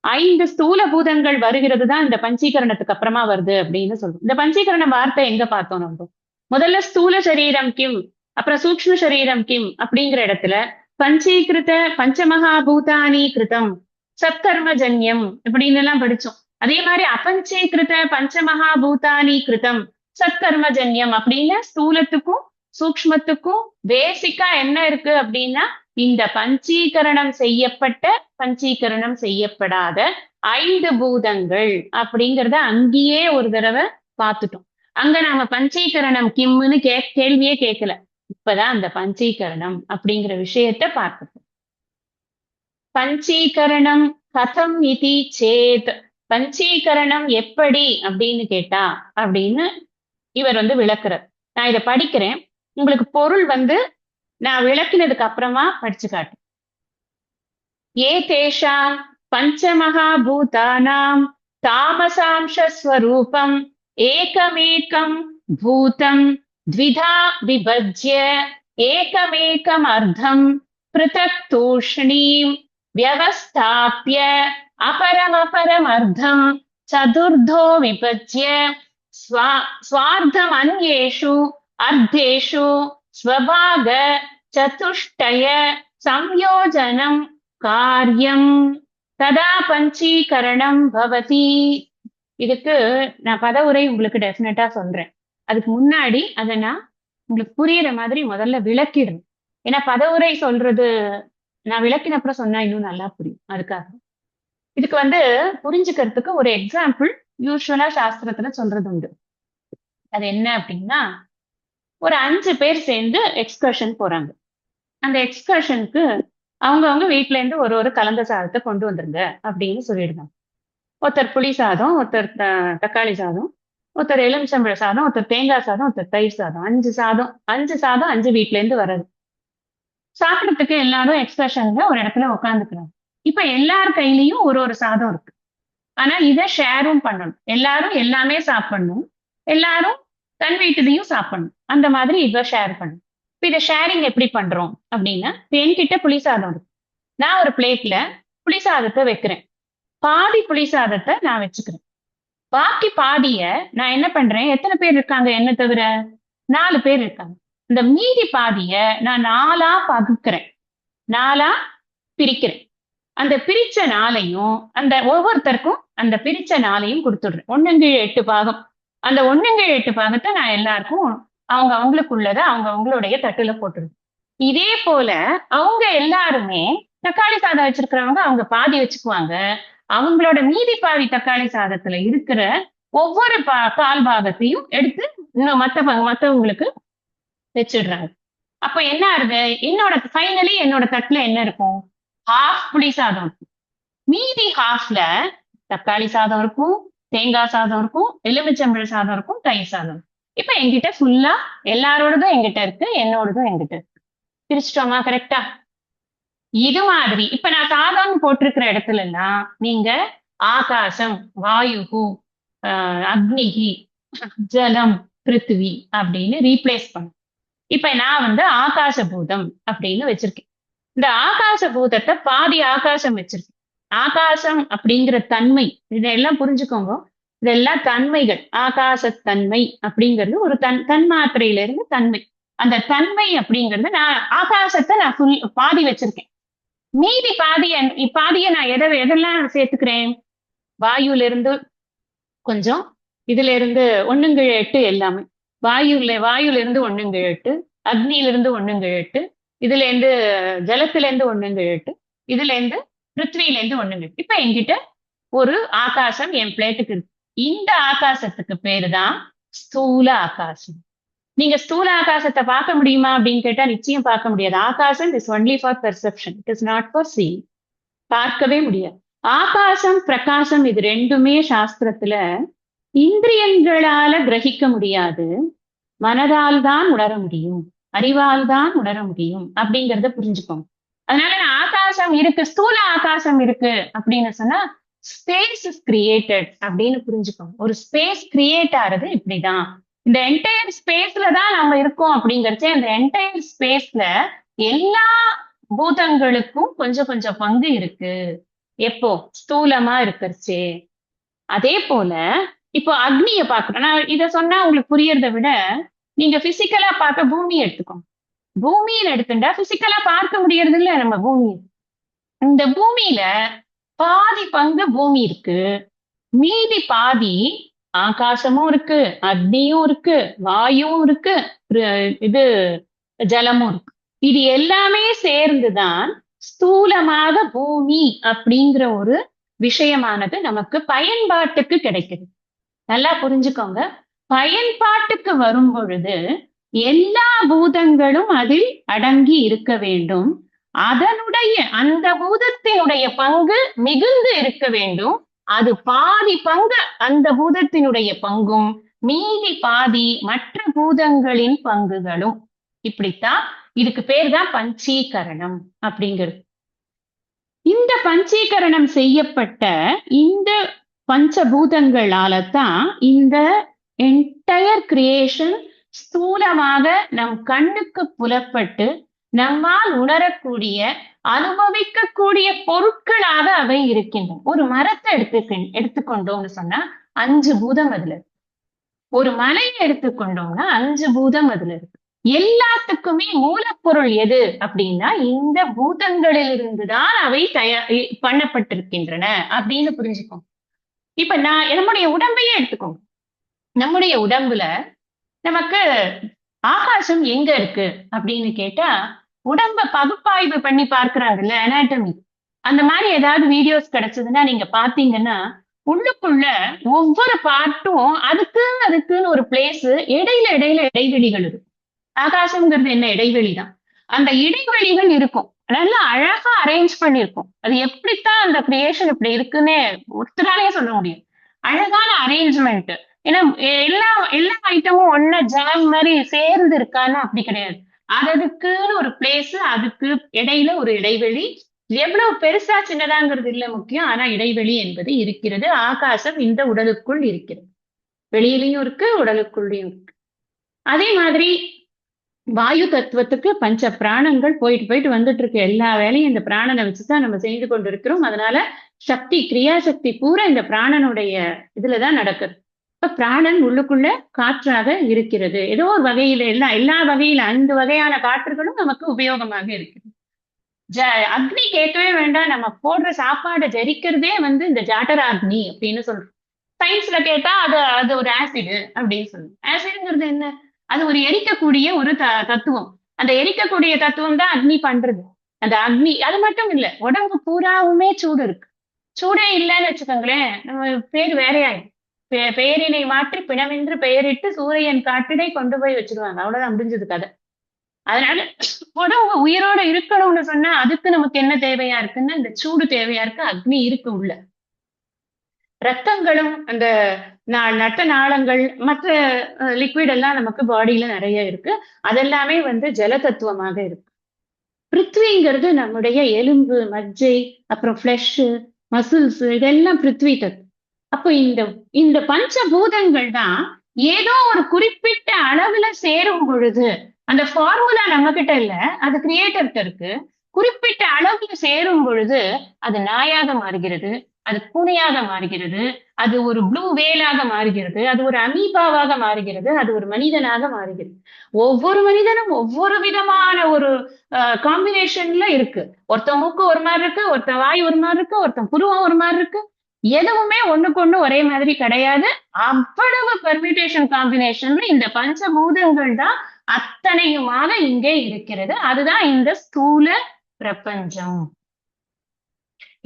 5 ஸ்தூல பூதங்கள் வருகிறது தான் இந்த பஞ்சீகரணத்துக்கு அப்புறமா வருது அப்படின்னு சொல்றோம். இந்த பஞ்சீகரண வார்த்தை எங்க பார்த்தோம் நம்ம? முதல்ல ஸ்தூல சரீரம் கிம், அப்புறம் சூக்ஷ்ம சரீரம் கிம் அப்படிங்கிற இடத்துல பஞ்சீகிருத பஞ்சமகாபூதானி கிருதம் சத்கர்மஜன்யம் இப்படின்னு எல்லாம் படிச்சோம். அதே மாதிரி அபஞ்சீகிருத பஞ்சமகாபூதானி கிருதம் சத்கர்மஜன்யம் அப்படின்னு ஸ்தூலத்துக்கும் சூக்ஷ்மத்துக்கும் பேசிக்கா என்ன இருக்கு அப்படின்னா இந்த பஞ்சீகரணம் செய்யப்பட்ட பஞ்சீகரணம் செய்யப்படாத 5 பூதங்கள் அப்படிங்கறத அங்கேயே ஒரு தடவை பார்த்துட்டோம். அங்க நாம பஞ்சீகரணம் கிம்னு கேள்வியே கேட்கல. இப்பதான் அந்த பஞ்சீகரணம் அப்படிங்கிற விஷயத்த பார்க்கணும். பஞ்சீகரணம் கதம் இதி சேத், பஞ்சீகரணம் எப்படி அப்படின்னு கேட்டா அப்படின்னு இவர் வந்து விளக்குறார். நான் இதை படிக்கிறேன், உங்களுக்கு பொருள் வந்து நான் விளக்கினதுக்கு அப்புறமா படிச்சு காட்டுறேன். ஏ தேஷாம் பஞ்சமகாபூதானாம் தாமசாம்சஸ்வரூபம் ஏகமேகம் பூதம் த்விதா விபஜ்ய ஏகமேகம் அர்த்தம் பிருதக் தூஷ்ணீம் வியவஸ்தாப்ய அபரமபரம் அர்த்தம் சதுர்தோ விபஜ்ய ஸ்வார்த்தம் அன்யேஷு அர்த்தேஷு ஸ்வபாக சதுஷ்டய சம்யோஜனம் காரியம் ததா பஞ்சீகரணம் பவதி. இதுக்கு நான் பதவுரை உங்களுக்கு டெஃபினட்டா சொல்றேன். அதுக்கு முன்னாடி அதை நான் உங்களுக்கு புரியுற மாதிரி முதல்ல விளக்கிடுறேன். ஏன்னா பதவுரை சொல்றது நான் விளக்கின அப்புறம் சொன்னா இன்னும் நல்லா புரியும். அதுக்காக இதுக்கு வந்து புரிஞ்சுக்கிறதுக்கு ஒரு எக்ஸாம்பிள் யூஸ்வலா சாஸ்திரத்துல சொல்றது உண்டு. அது என்ன அப்படின்னா, ஒரு 5 பேர் சேர்ந்து எக்ஸ்கர்ஷன் போறாங்க. அந்த எக்ஸ்கர்ஷனுக்கு அவங்க வீட்டுல இருந்து ஒரு கலந்த சாதத்தை கொண்டு வந்துருங்க அப்படின்னு சொல்லிடுறாங்க. ஒருத்தர் புளி சாதம், ஒருத்தர் தக்காளி சாதம், ஒருத்தர் எலுமிச்சம்பழ சாதம், ஒருத்தர் தேங்காய் சாதம், ஒருத்தர் தயிர் சாதம். 5 சாதம் 5 வீட்டுல இருந்து வர்றது. சாப்பிடறதுக்கு எல்லாரும் எக்ஸ்கர்ஷன்ல ஒரு இடத்துல உட்காந்துக்கிறாங்க. இப்ப எல்லார் கையிலயும் ஒரு சாதம் இருக்கு. ஆனா இதை ஷேரும் பண்ணணும், எல்லாரும் எல்லாமே சாப்பிடணும், எல்லாரும் தன் வீட்டுலையும் சாப்பிடணும். அந்த மாதிரி இதை ஷேர் பண்ணணும். இப்ப இதை ஷேரிங் எப்படி பண்றோம் அப்படின்னா, என்கிட்ட புளி சாதம் இருக்கு, நான் ஒரு பிளேட்ல புளி சாதத்தை வைக்கிறேன், பாதி புளி சாதத்தை நான் வச்சுக்கிறேன், பாக்கி பாதிய நான் என்ன பண்றேன், எத்தனை பேர் இருக்காங்க என்ன தவிர? 4 பேர் இருக்காங்க. இந்த மீதி பாதிய நான் 4ஆ பகுக்கிறேன். 4ஆ பிரிக்கிறேன். அந்த பிரிச்ச 4யும் அந்த ஒவ்வொருத்தருக்கும் அந்த பிரிச்ச 4யும் குடுத்துடுறேன். 1/8 பாகம். அந்த 1/8 பாகத்த நான் எல்லாருக்கும் அவங்க அவங்களுக்குள்ளத அவங்க அவங்களுடைய தட்டுல போட்டுருவேன். இதே போல அவங்க எல்லாருமே தக்காளி சாதம் வச்சிருக்கிறவங்க அவங்க பாதி வச்சுக்குவாங்க. அவங்களோட மீதி பாதி தக்காளி சாதத்துல இருக்கிற ஒவ்வொரு கால் பாகத்தையும் எடுத்து இன்னும் மத்தவங்களுக்கு வச்சிடுறாங்க. அப்ப என்ன ஆகுது? ஃபைனலி என்னோட தட்டுல என்ன இருக்கும்? ஹாஃப் புளி சாதம் இருக்கும். மீதி ஹாஃப்ல தக்காளி சாதம் இருக்கும், தேங்காய் சாதம் இருக்கும், எலுமிச்சம்பழ சாதம் இருக்கும், தயிர் சாதம். இப்ப என்கிட்ட ஃபுல்லா எல்லாரோடதும் என்கிட்ட இருக்கு, என்னோடதும் என்கிட்ட இருக்கு. பிரிச்சுட்டோமா கரெக்டா? இது மாதிரி இப்ப நான் சாதம்னு போட்டிருக்கிற இடத்துல எல்லாம் நீங்க ஆகாசம், வாயுகு, அக்னிகி, ஜலம், பிருத்திவி அப்படின்னு ரீப்ளேஸ் பண்ணும். இப்ப நான் வந்து ஆகாச பூதம் அப்படின்னு வச்சிருக்கேன். இந்த ஆகாச பூதத்தை பாதி ஆகாசம் வச்சிருக்கேன். ஆகாசம் அப்படிங்கிற தன்மை இதெல்லாம் புரிஞ்சுக்கோங்க. இதெல்லாம் தன்மைகள். ஆகாசத்தன்மை அப்படிங்கிறது ஒரு தன்மாத்திரையில இருந்து தன்மை. அந்த தன்மை அப்படிங்கிறது நான் ஆகாசத்தை நான் பாதி வச்சிருக்கேன். மீதி பாதியை நான் எதெல்லாம் சேர்த்துக்கிறேன்? வாயுல இருந்து கொஞ்சம், இதுல இருந்து 1/8 எல்லாமே. வாயுல இருந்து 1/8, அக்னியில இருந்து 1/8, இதுல இருந்து ஜலத்துல இருந்து 1/8, இதுல இருந்து பிருத்திவியில இருந்து 1/8. இப்ப என்கிட்ட ஒரு ஆகாசம் என் பிளேட்டுக்கு இருக்கு. இந்த ஆகாசத்துக்கு பேரு தான் ஸ்தூல ஆகாசம். நீங்க ஸ்தூல ஆகாசத்தை பார்க்க முடியுமா அப்படின்னு கேட்டா நிச்சயம் பார்க்க முடியாது. ஆகாசம் is only for perception, it is not for seeing. பார்க்கவே முடியாது. ஆகாசம் பிரகாசம் இது ரெண்டுமே சாஸ்திரத்துல இந்திரியங்களால கிரகிக்க முடியாது, மனதால் தான் உணர முடியும், அறிவால் தான் உணர முடியும் அப்படிங்கறத புரிஞ்சுக்கோங்க. அதனால ஆகாசம் இருக்கு, ஸ்தூல ஆகாசம் இருக்கு அப்படின்னு சொன்னா ஸ்பேஸ் இஸ் கிரியேட்டட் அப்படின்னு புரிஞ்சுக்கோங்க. ஒரு ஸ்பேஸ் கிரியேட் ஆறது இப்படிதான். இந்த என்டையர் ஸ்பேஸ்ல தான் நம்ம இருக்கோம் அப்படிங்கறச்ச இந்த என்டையர் ஸ்பேஸ்ல எல்லா பூதங்களுக்கும் கொஞ்சம் கொஞ்சம் பங்கு இருக்கு. எப்போ? ஸ்தூலமா இருக்கிறச்சே. அதே போல இப்போ அக்னிய பாக்குறோம். நான் இத சொன்னா உங்களுக்கு புரியறதை விட நீங்க பிசிக்கலா பார்க்க பூமியை எடுத்துக்கோங்க. பூமியில எடுத்துட்டா பிசிக்கலா பார்க்க முடியறது இல்ல நம்ம பூமி. இந்த பூமியில பாதி பங்கு பூமி இருக்கு, மீதி பாதி ஆகாசமும் இருக்கு, அக்னியும் இருக்கு, வாயுவும் இருக்கு, இது ஜலமும் இருக்கு. இது எல்லாமே சேர்ந்துதான் ஸ்தூலமாக பூமி அப்படிங்கிற ஒரு விஷயமானது நமக்கு பயன்பாட்டுக்கு கிடைக்குது. நல்லா புரிஞ்சுக்கோங்க. பயன்பாட்டுக்கு வரும் பொழுது எல்லா பூதங்களும் அதில் அடங்கி இருக்க வேண்டும். அந்த பூதத்தினுடைய பங்கு மிகுந்து இருக்க வேண்டும். அது பாதி பங்கு அந்த பூதத்தினுடைய பங்கும், மீதி பாதி மற்ற பூதங்களின் பங்குகளும். இப்படித்தான் இதுக்கு பேர் தான் பஞ்சீகரணம் அப்படிங்கிறது. இந்த பஞ்சீகரணம் செய்யப்பட்ட இந்த பஞ்சபூதங்களால தான் இந்த என்டையர் கிரியேஷன் ஸ்தூலமாக நம் கண்ணுக்கு புலப்பட்டு நம்மால் உணரக்கூடிய அனுபவிக்கக்கூடிய பொருட்களாக அவை இருக்கின்றன. ஒரு மரத்தை எடுத்துக்கொண்டோம்னு சொன்னா 5 பூதம் அதுல இருக்கு. ஒரு மலையை எடுத்துக்கொண்டோம்னா 5 பூதம் அதுல இருக்கு. எல்லாத்துக்குமே மூலப்பொருள் எது அப்படின்னா இந்த பூதங்களில் இருந்துதான் அவை பண்ணப்பட்டிருக்கின்றன அப்படின்னு புரிஞ்சுக்கோங்க. இப்ப நம்முடைய உடம்பையே எடுத்துக்கோங்க. நம்முடைய உடம்புல நமக்கு ஆகாசம் எங்க இருக்கு அப்படின்னு கேட்டா உடம்ப பகுப்பாய்வு பண்ணி பார்க்கிறாங்கல்ல, அனாட்டமி. அந்த மாதிரி ஏதாவது வீடியோஸ் கிடைச்சதுன்னா நீங்க பாத்தீங்கன்னா உள்ளுக்குள்ள ஒவ்வொரு பார்ட்டும் அதுக்குன்னு ஒரு பிளேஸ் இடையில இடைவெளிகள் இருக்கும். ஆகாசம்ங்கிறது என்ன? இடைவெளி தான். அந்த இடைவெளிகள் இருக்கும். நல்லா அழகா அரேஞ்ச் பண்ணிருக்கும். அது எப்படித்தான் அந்த கிரியேஷன் இப்படி இருக்குன்னே ஒருத்தராலேயே சொல்ல முடியும். அழகான அரேஞ்ச்மெண்ட். ஏன்னா எல்லா ஐட்டமும் ஒன்னா ஜாம் மாதிரி சேர்ந்து இருக்கான்னு அப்படி கிடையாது. அதுக்குன்னு ஒரு பிளேஸ், அதுக்கு இடையில ஒரு இடைவெளி. எவ்வளவு பெருசா சின்னதாங்கிறது இல்ல முக்கியம், ஆனா இடைவெளி என்பது இருக்கிறது. ஆகாசம் இந்த உடலுக்குள் இருக்கிறது. வெளியிலையும் இருக்கு, உடலுக்குள்ளயும் இருக்கு. அதே மாதிரி வாயு தத்துவத்துக்கு பஞ்ச பிராணங்கள் போயிட்டு வந்துட்டு இருக்கு. எல்லா வேலையும் இந்த பிராணனை வச்சுதான் நம்ம செய்து கொண்டிருக்கிறோம். அதனால சக்தி, கிரியாசக்தி பூரா இந்த பிராணனுடைய இதுலதான் நடக்குது. இப்ப பிராணன் உள்ளுக்குள்ள காற்றாக இருக்கிறது. ஏதோ ஒரு வகையில எல்லா வகையில 5 வகையான காற்றுகளும் நமக்கு உபயோகமாக இருக்குது. அக்னி கேட்கவே வேண்டாம். நம்ம போடுற சாப்பாடை ஜெரிக்கிறதே இந்த ஜாட்டராக்னி அப்படின்னு சொல்றோம். சயின்ஸ்ல கேட்டா அது அது ஒரு ஆசிடு அப்படின்னு சொல்லுவோம். ஆசிடுங்கிறது என்ன? அது ஒரு எரிக்கக்கூடிய ஒரு தத்துவம். அந்த எரிக்கக்கூடிய தத்துவம் தான் அக்னி பண்றது. அந்த அக்னி அது மட்டும் இல்ல, உடம்பு பூராவுமே சூடு இருக்கு. சூடே இல்லைன்னு வச்சுக்கோங்களேன், நம்ம பேர் வேறையாயிடும். பெயரினை மாற்றி பிணமென்று பெயரிட்டு சூரியன் காட்டினை கொண்டு போய் வச்சிருவாங்க. அவ்வளவுதான், முடிஞ்சது கதை. அதனால உடம்பு உயிரோட இருக்கணும்னு சொன்னா அதுக்கு நமக்கு என்ன தேவையா இருக்குன்னா இந்த சூடு தேவையா இருக்கு. அக்னி இருக்கு உள்ள. ரத்தங்களும் அந்த நட்ட நாளங்கள் மற்ற லிக்விட் எல்லாம் நமக்கு பாடியில நிறைய இருக்கு. அதெல்லாமே ஜல தத்துவமாக இருக்கு. பிருத்விங்கிறது நம்முடைய எலும்பு, மஜ்ஜை, அப்புறம் பிளஷ், மசில்ஸ், இதெல்லாம் பிருத்வி தத்துவம். அப்போ இந்த இந்த பஞ்சபூதங்கள் தான் ஏதோ ஒரு குறிப்பிட்ட அளவுல சேரும் பொழுது, அந்த ஃபார்முலா நம்ம கிட்ட இல்ல, அது கிரியேட்டர்கிட்ட இருக்கு. குறிப்பிட்ட அளவுல சேரும் பொழுது அது நாயாக மாறுகிறது, அது பூனையாக மாறுகிறது, அது ஒரு ப்ளூ வேலாக மாறுகிறது, அது ஒரு அமீபாவாக மாறுகிறது, அது ஒரு மனிதனாக மாறுகிறது. ஒவ்வொரு மனிதனும் ஒவ்வொரு விதமான ஒரு காம்பினேஷன்ல இருக்கு. ஒருத்தன் மூக்கு ஒரு மாதிரி இருக்கு, ஒருத்தன் வாய் ஒரு மாதிரி இருக்கு, ஒருத்தன் புருவம் ஒரு மாதிரி இருக்கு. எதுவுமே ஒண்ணுக்கு ஒண்ணு ஒரே மாதிரி கிடையாது. அவ்வளவு பெர்மியூட்டேஷன் காம்பினேஷன்ல இந்த பஞ்சபூதங்கள் தான் அத்தனையுமாக இங்கே இருக்கிறது. அதுதான் இந்த ஸ்தூல பிரபஞ்சம்.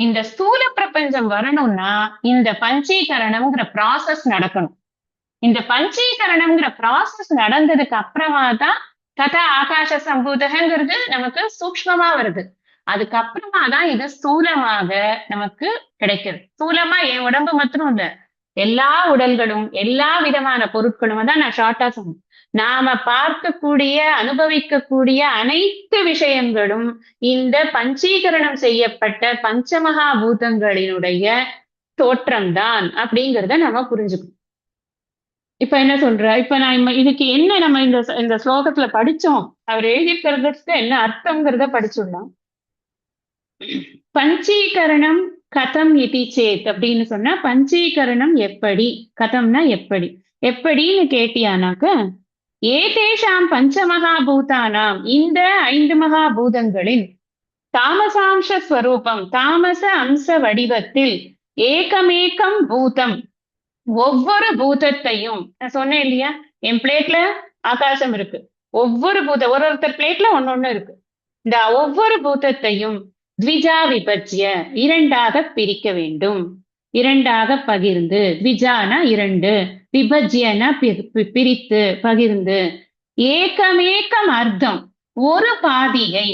இந்த ஸ்தூல பிரபஞ்சம் வரணும்னா இந்த பஞ்சீகரணம்ங்கிற ப்ராசஸ் நடக்கணும். இந்த பஞ்சீகரணம்ங்கிற ப்ராசஸ் நடந்ததுக்கு அப்புறமா தான் ததா ஆகாச சம்பூதகங்கிறது நமக்கு சூக்ஷ்மமா வருது. அதுக்கப்புறமா தான் இது ஸ்தூலமாக நமக்கு கிடைக்குது. ஸ்தூலமா என் உடம்பு மாத்திரம் இல்ல, எல்லா உடல்களும் எல்லா விதமான பொருட்களும் தான் நான் ஷார்ட்டா சொன்னேன். நாம பார்க்கக்கூடிய அனுபவிக்கக்கூடிய அனைத்து விஷயங்களும் இந்த பஞ்சீகரணம் செய்யப்பட்ட பஞ்சமகா பூதங்களினுடைய தோற்றம்தான் அப்படிங்கிறத நம்ம புரிஞ்சுக்கணும். இப்ப என்ன சொல்ற, இப்ப நான் இதுக்கு என்ன நம்ம இந்த ஸ்லோகத்துல படிச்சோம், அவர் எழுதிக்கிறதுக்கு என்ன அர்த்தம்ங்கிறத படிச்சுடலாம். பஞ்சீகரணம் கதம் இதி சேத் அப்படின்னு சொன்னா, பஞ்சீகரணம் எப்படி, கதம்னா எப்படி, எப்படின்னு கேட்டியானாக்க, ஏதேஷாம் பஞ்சமகாபூதானாம், இந்த 5 மகாபூதங்களின் தாமசாம்ச ஸ்வரூபம், தாமச அம்ச வடிவத்தில் ஏகமேகம் பூதம், ஒவ்வொரு பூதத்தையும் நான் சொன்னேன் இல்லையா, என் பிளேட்ல ஆகாசம் இருக்கு, ஒவ்வொரு ஒருத்தர் பிளேட்ல ஒன்னொன்னு இருக்கு. இந்த ஒவ்வொரு பூதத்தையும் த்விஜா விபஜ்ய, 2ஆக பிரிக்க வேண்டும், 2ஆக பகிர்ந்து, த்விஜானா 2, விபஜ்யனா பிரித்து பகிர்ந்து, ஏகமேகம் அர்த்தம் ஒரு பாதியை,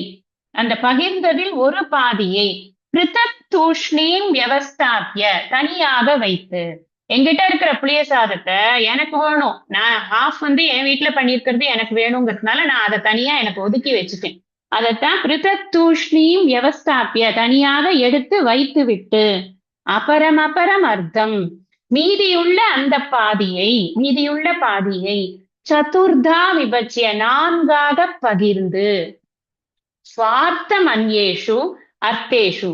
அந்த பகிர்ந்ததில் ஒரு பாதியை பிருத்தக் தூஷ்ணீம் வியவஸ்தாபிய தனியாக வைத்து, என்கிட்ட இருக்கிற புளிய சாதத்தை எனக்கு வேணும், நான் ஹாஃப் என் வீட்டுல பண்ணிருக்கிறது எனக்கு வேணுங்கிறதுனால நான் அதை தனியா எனக்கு ஒதுக்கி வச்சுட்டேன். அதைத்தான் பிருத்தக் தூஷ்ணீம் வியவஸ்தாபிய தனியாக எடுத்து வைத்து விட்டு, அபரம் அபரம் அர்த்தம் மீதியுள்ள அந்த பாதியை, மீதியுள்ள பாதியை சதுர்தா விபஜ்ய 4ஆக பகிர்ந்து, சுவார்த்தம் அன்யேஷு அர்த்தேஷு,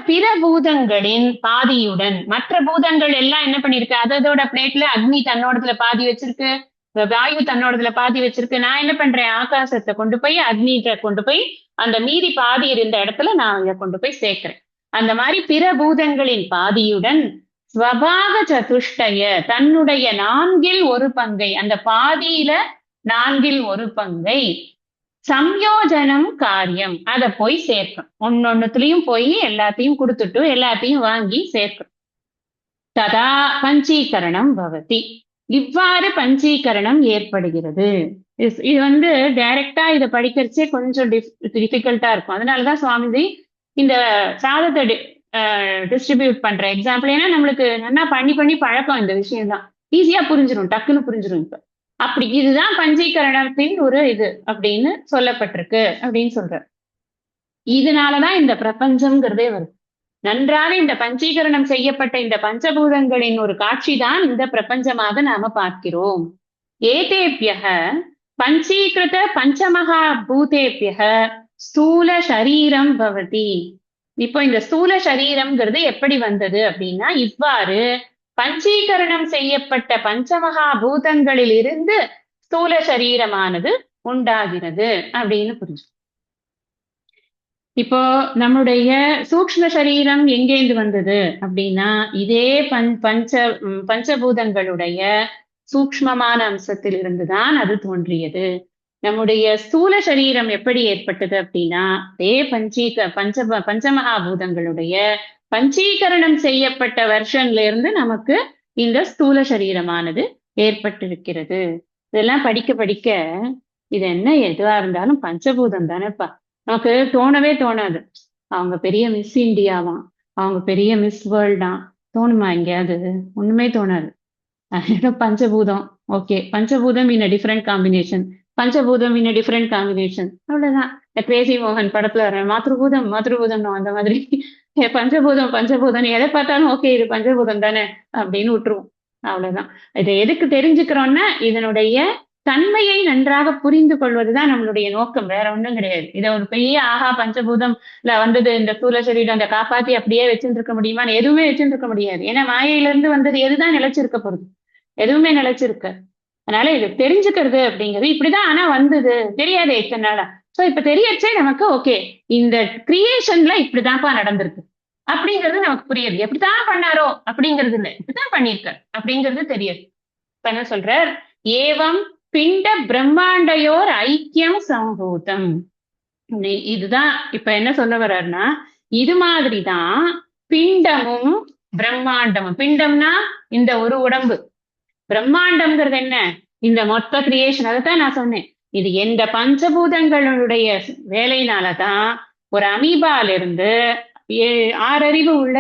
பிற பூதங்களின் பாதியுடன், மற்ற பூதங்கள் எல்லாம் என்ன பண்ணிருக்கு, அதோட பிளேட்ல அக்னி தன்னோடத்துல பாதி வச்சிருக்கு, வாயு தன்னோடத்துல பாதி வச்சிருக்கு. நான் என்ன பண்றேன், ஆகாசத்தை கொண்டு போய் அக்னிட்ட கொண்டு போய் அந்த மீதி பாதி இருந்த இடத்துல நான் இங்க கொண்டு போய் சேர்க்கிறேன். அந்த மாதிரி பிற பூதங்களின் பாதியுடன் ஸ்வபாக சதுஷ்டய தன்னுடைய 4இல் ஒரு பங்கை, அந்த பாதியில 4இல் ஒரு பங்கை சம்யோஜனம் காரியம், அதை போய் சேர்க்கணும். ஒன்னொன்னுலயும் போய் எல்லாத்தையும் கொடுத்துட்டு எல்லாத்தையும் வாங்கி சேர்க்கணும். ததா பஞ்சீகரணம் பவதி, இவ்வாறு பஞ்சீகரணம் ஏற்படுகிறது. இது டைரக்டா இதை படிக்கிறச்சே கொஞ்சம் டிஃபிகல்ட்டா இருக்கும். அதனாலதான் சுவாமிஜி இந்த சாதத்தை டிஸ்ட்ரிபியூட் பண்ற எக்ஸாம்பிள், ஏன்னா நம்மளுக்கு நல்லா பண்ணி பண்ணி பழக்கம், இந்த விஷயம் தான் ஈஸியா புரிஞ்சிடும், டக்குன்னு புரிஞ்சிடும். இப்ப அப்படி இதுதான் பஞ்சீகரணத்தின் ஒரு இது அப்படின்னு சொல்லப்பட்டிருக்கு அப்படின்னு சொல்ற. இதனாலதான் இந்த பிரபஞ்சம்ங்கிறதே வருது. நன்றாக இந்த பஞ்சீகரணம் செய்யப்பட்ட இந்த பஞ்சபூதங்களின் ஒரு காட்சி தான் இந்த பிரபஞ்சமாக நாம பார்க்கிறோம். ஏதேபியக பஞ்சீகிருத பஞ்சமகா பூதேபியக ஸ்தூல சரீரம் பவதி, இப்போ இந்த ஸ்தூல சரீரம்ங்கிறது எப்படி வந்தது அப்படின்னா, இவ்வாறு பஞ்சீகரணம் செய்யப்பட்ட பஞ்சமகா பூதங்களில் இருந்து ஸ்தூல சரீரமானது உண்டாகிறது அப்படின்னு புரிஞ்சு. இப்போ நம்முடைய சூக்ஷ்ம சரீரம் எங்கேந்து வந்தது அப்படின்னா, இதே பஞ்சபூதங்களுடைய சூக்ஷ்மமான அம்சத்தில் இருந்துதான் அது தோன்றியது. நம்முடைய ஸ்தூல சரீரம் எப்படி ஏற்பட்டது அப்படின்னா, அதே பஞ்சமகாபூதங்களுடைய பஞ்சீகரணம் செய்யப்பட்ட வெர்ஷன்ல இருந்து நமக்கு இந்த ஸ்தூல சரீரமானது ஏற்பட்டிருக்கிறது. இதெல்லாம் படிக்க படிக்க இது என்ன எதுவா இருந்தாலும் பஞ்சபூதம் தானேப்பா, நமக்கு தோணவே தோணாது. அவங்க பெரிய மிஸ் இந்தியாவாம், அவங்க பெரிய மிஸ் வேர்ல்டா தோணுமா எங்கேயாவது? ஒண்ணுமே தோணாது. பஞ்சபூதம், ஓகே, பஞ்சபூதம் இன் டிஃப்ரெண்ட் காம்பினேஷன், பஞ்சபூதம் இன் டிஃப்ரெண்ட் காம்பினேஷன், அவ்வளவுதான். கிரேசி மோகன் படத்துல வர மாத்ருபூதம் மாத்ருபூதம் அந்த மாதிரி பஞ்சபூதம் பஞ்சபூதம் எதை பார்த்தாலும் ஓகே இது பஞ்சபூதம் தானே அப்படின்னு விட்டுருவோம். அவ்வளவுதான். இதை எதுக்கு தெரிஞ்சுக்கிறோம்னா இதனுடைய தன்மையை நன்றாக புரிந்து கொள்வதுதான் நம்மளுடைய நோக்கம், வேற ஒன்றும் கிடையாது. இதை ஒரு பெரிய ஆஹா பஞ்சபூதம்ல வந்தது இந்த ஸ்தூல சரீரம் அந்த காப்பாத்தி அப்படியே வச்சுட்டு இருக்க முடியுமான்னு எதுவுமே வச்சுட்டு இருக்க முடியாது. ஏன்னா மாயையிலிருந்து வந்தது எதுதான் நிலைச்சிருக்க போறது? எதுவுமே நிலைச்சிருக்க. அதனால இது தெரிஞ்சுக்கிறது அப்படிங்கிறது இப்படிதான் ஆனா வந்தது தெரியாது இத்தனை நாளா. சோ இப்ப தெரியச்சே நமக்கு ஓகே இந்த கிரியேஷன்ல இப்படிதான்ப்பா நடந்திருக்கு அப்படிங்கிறது நமக்கு புரியுது. எப்படித்தான் பண்ணாரோ அப்படிங்கிறது இல்லை, இப்படித்தான் பண்ணிருக்க அப்படிங்கிறது தெரியுது. இப்ப என்ன சொல்றார்? ஏவம் பிண்ட பிரம்மாண்டையோர் ஐக்கியம் சம்பூதம். இதுதான் இப்ப என்ன சொல்ல வர்றாருன்னா, இது மாதிரிதான் பிண்டமும் பிரம்மாண்டமும். பிண்டம்னா இந்த ஒரு உடம்பு, பிரம்மாண்டம்ங்கிறது என்ன? இந்த மொத்த கிரியேஷன். அதைத்தான் நான் சொன்னேன். இது எந்த பஞ்சபூதங்களுடைய வேலையினாலதான் ஒரு அமீபால இருந்து 6 அறிவு உள்ள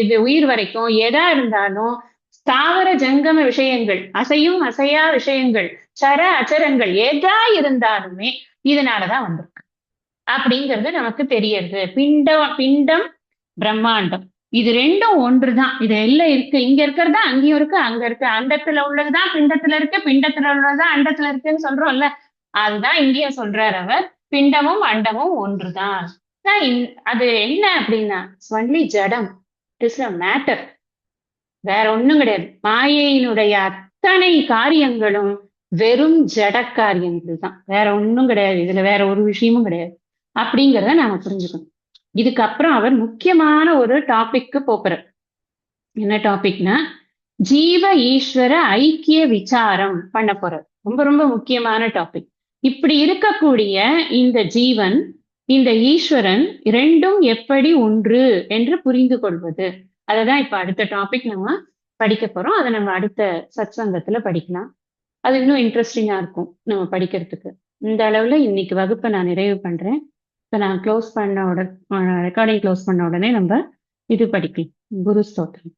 இது உயிர் வரைக்கும் எதா இருந்தாலும் ஸ்தாவர ஜங்கம விஷயங்கள், அசையும் அசையா விஷயங்கள், சர அச்சரங்கள் எதா இருந்தாலுமே இதனாலதான் வந்திருக்கு அப்படிங்கிறது நமக்கு தெரியறது. பிண்டம் பிரம்மாண்டம் இது ரெண்டும் ஒன்றுதான். இது எல்லாம் இருக்கு, இங்க இருக்கிறதா அங்கேயும் இருக்கு, அங்க இருக்கு. அண்டத்துல உள்ளதுதான் பிண்டத்துல இருக்கு, பிண்டத்துல உள்ளதுதான் அண்டத்துல இருக்குன்னு சொல்றோம்ல, அதுதான் இங்கேயும் சொல்றாரு அவர். பிண்டமும் அண்டமும் ஒன்றுதான். அது என்ன அப்படின்னா ஒன்லி ஜடம், இட் இஸ் அ மேட்டர், வேற ஒண்ணும் கிடையாது. மாயையினுடைய அத்தனை காரியங்களும் வெறும் ஜட காரியங்கள் தான், வேற ஒண்ணும் கிடையாது. இதுல வேற ஒரு விஷயமும் கிடையாது அப்படிங்கிறத நாம புரிஞ்சுக்கணும். இதுக்கப்புறம் அவர் முக்கியமான ஒரு டாபிக்கு போகிறார். என்ன டாபிக்னா ஜீவ ஈஸ்வர ஐக்கிய விசாரம் பண்ண போறார். ரொம்ப ரொம்ப முக்கியமான டாபிக். இப்படி இருக்கக்கூடிய இந்த ஜீவன் இந்த ஈஸ்வரன் இரண்டும் எப்படி ஒன்று என்று புரிந்து கொள்வது, அததான் இப்ப அடுத்த டாபிக் நம்ம படிக்க போறோம். அதை நம்ம அடுத்த சத்சங்கத்துல படிக்கலாம். அது இன்னும் இன்ட்ரெஸ்டிங்கா இருக்கும் நம்ம படிக்கிறதுக்கு. இந்த அளவுல இன்னைக்கு வகுப்பை நான் நிறைவு பண்றேன். இப்போ நான் க்ளோஸ் பண்ண உடனே ரெக்கார்டிங் க்ளோஸ் பண்ண உடனே நம்ம இது படிக்கலாம், குரு ஸ்தோத்திரம்.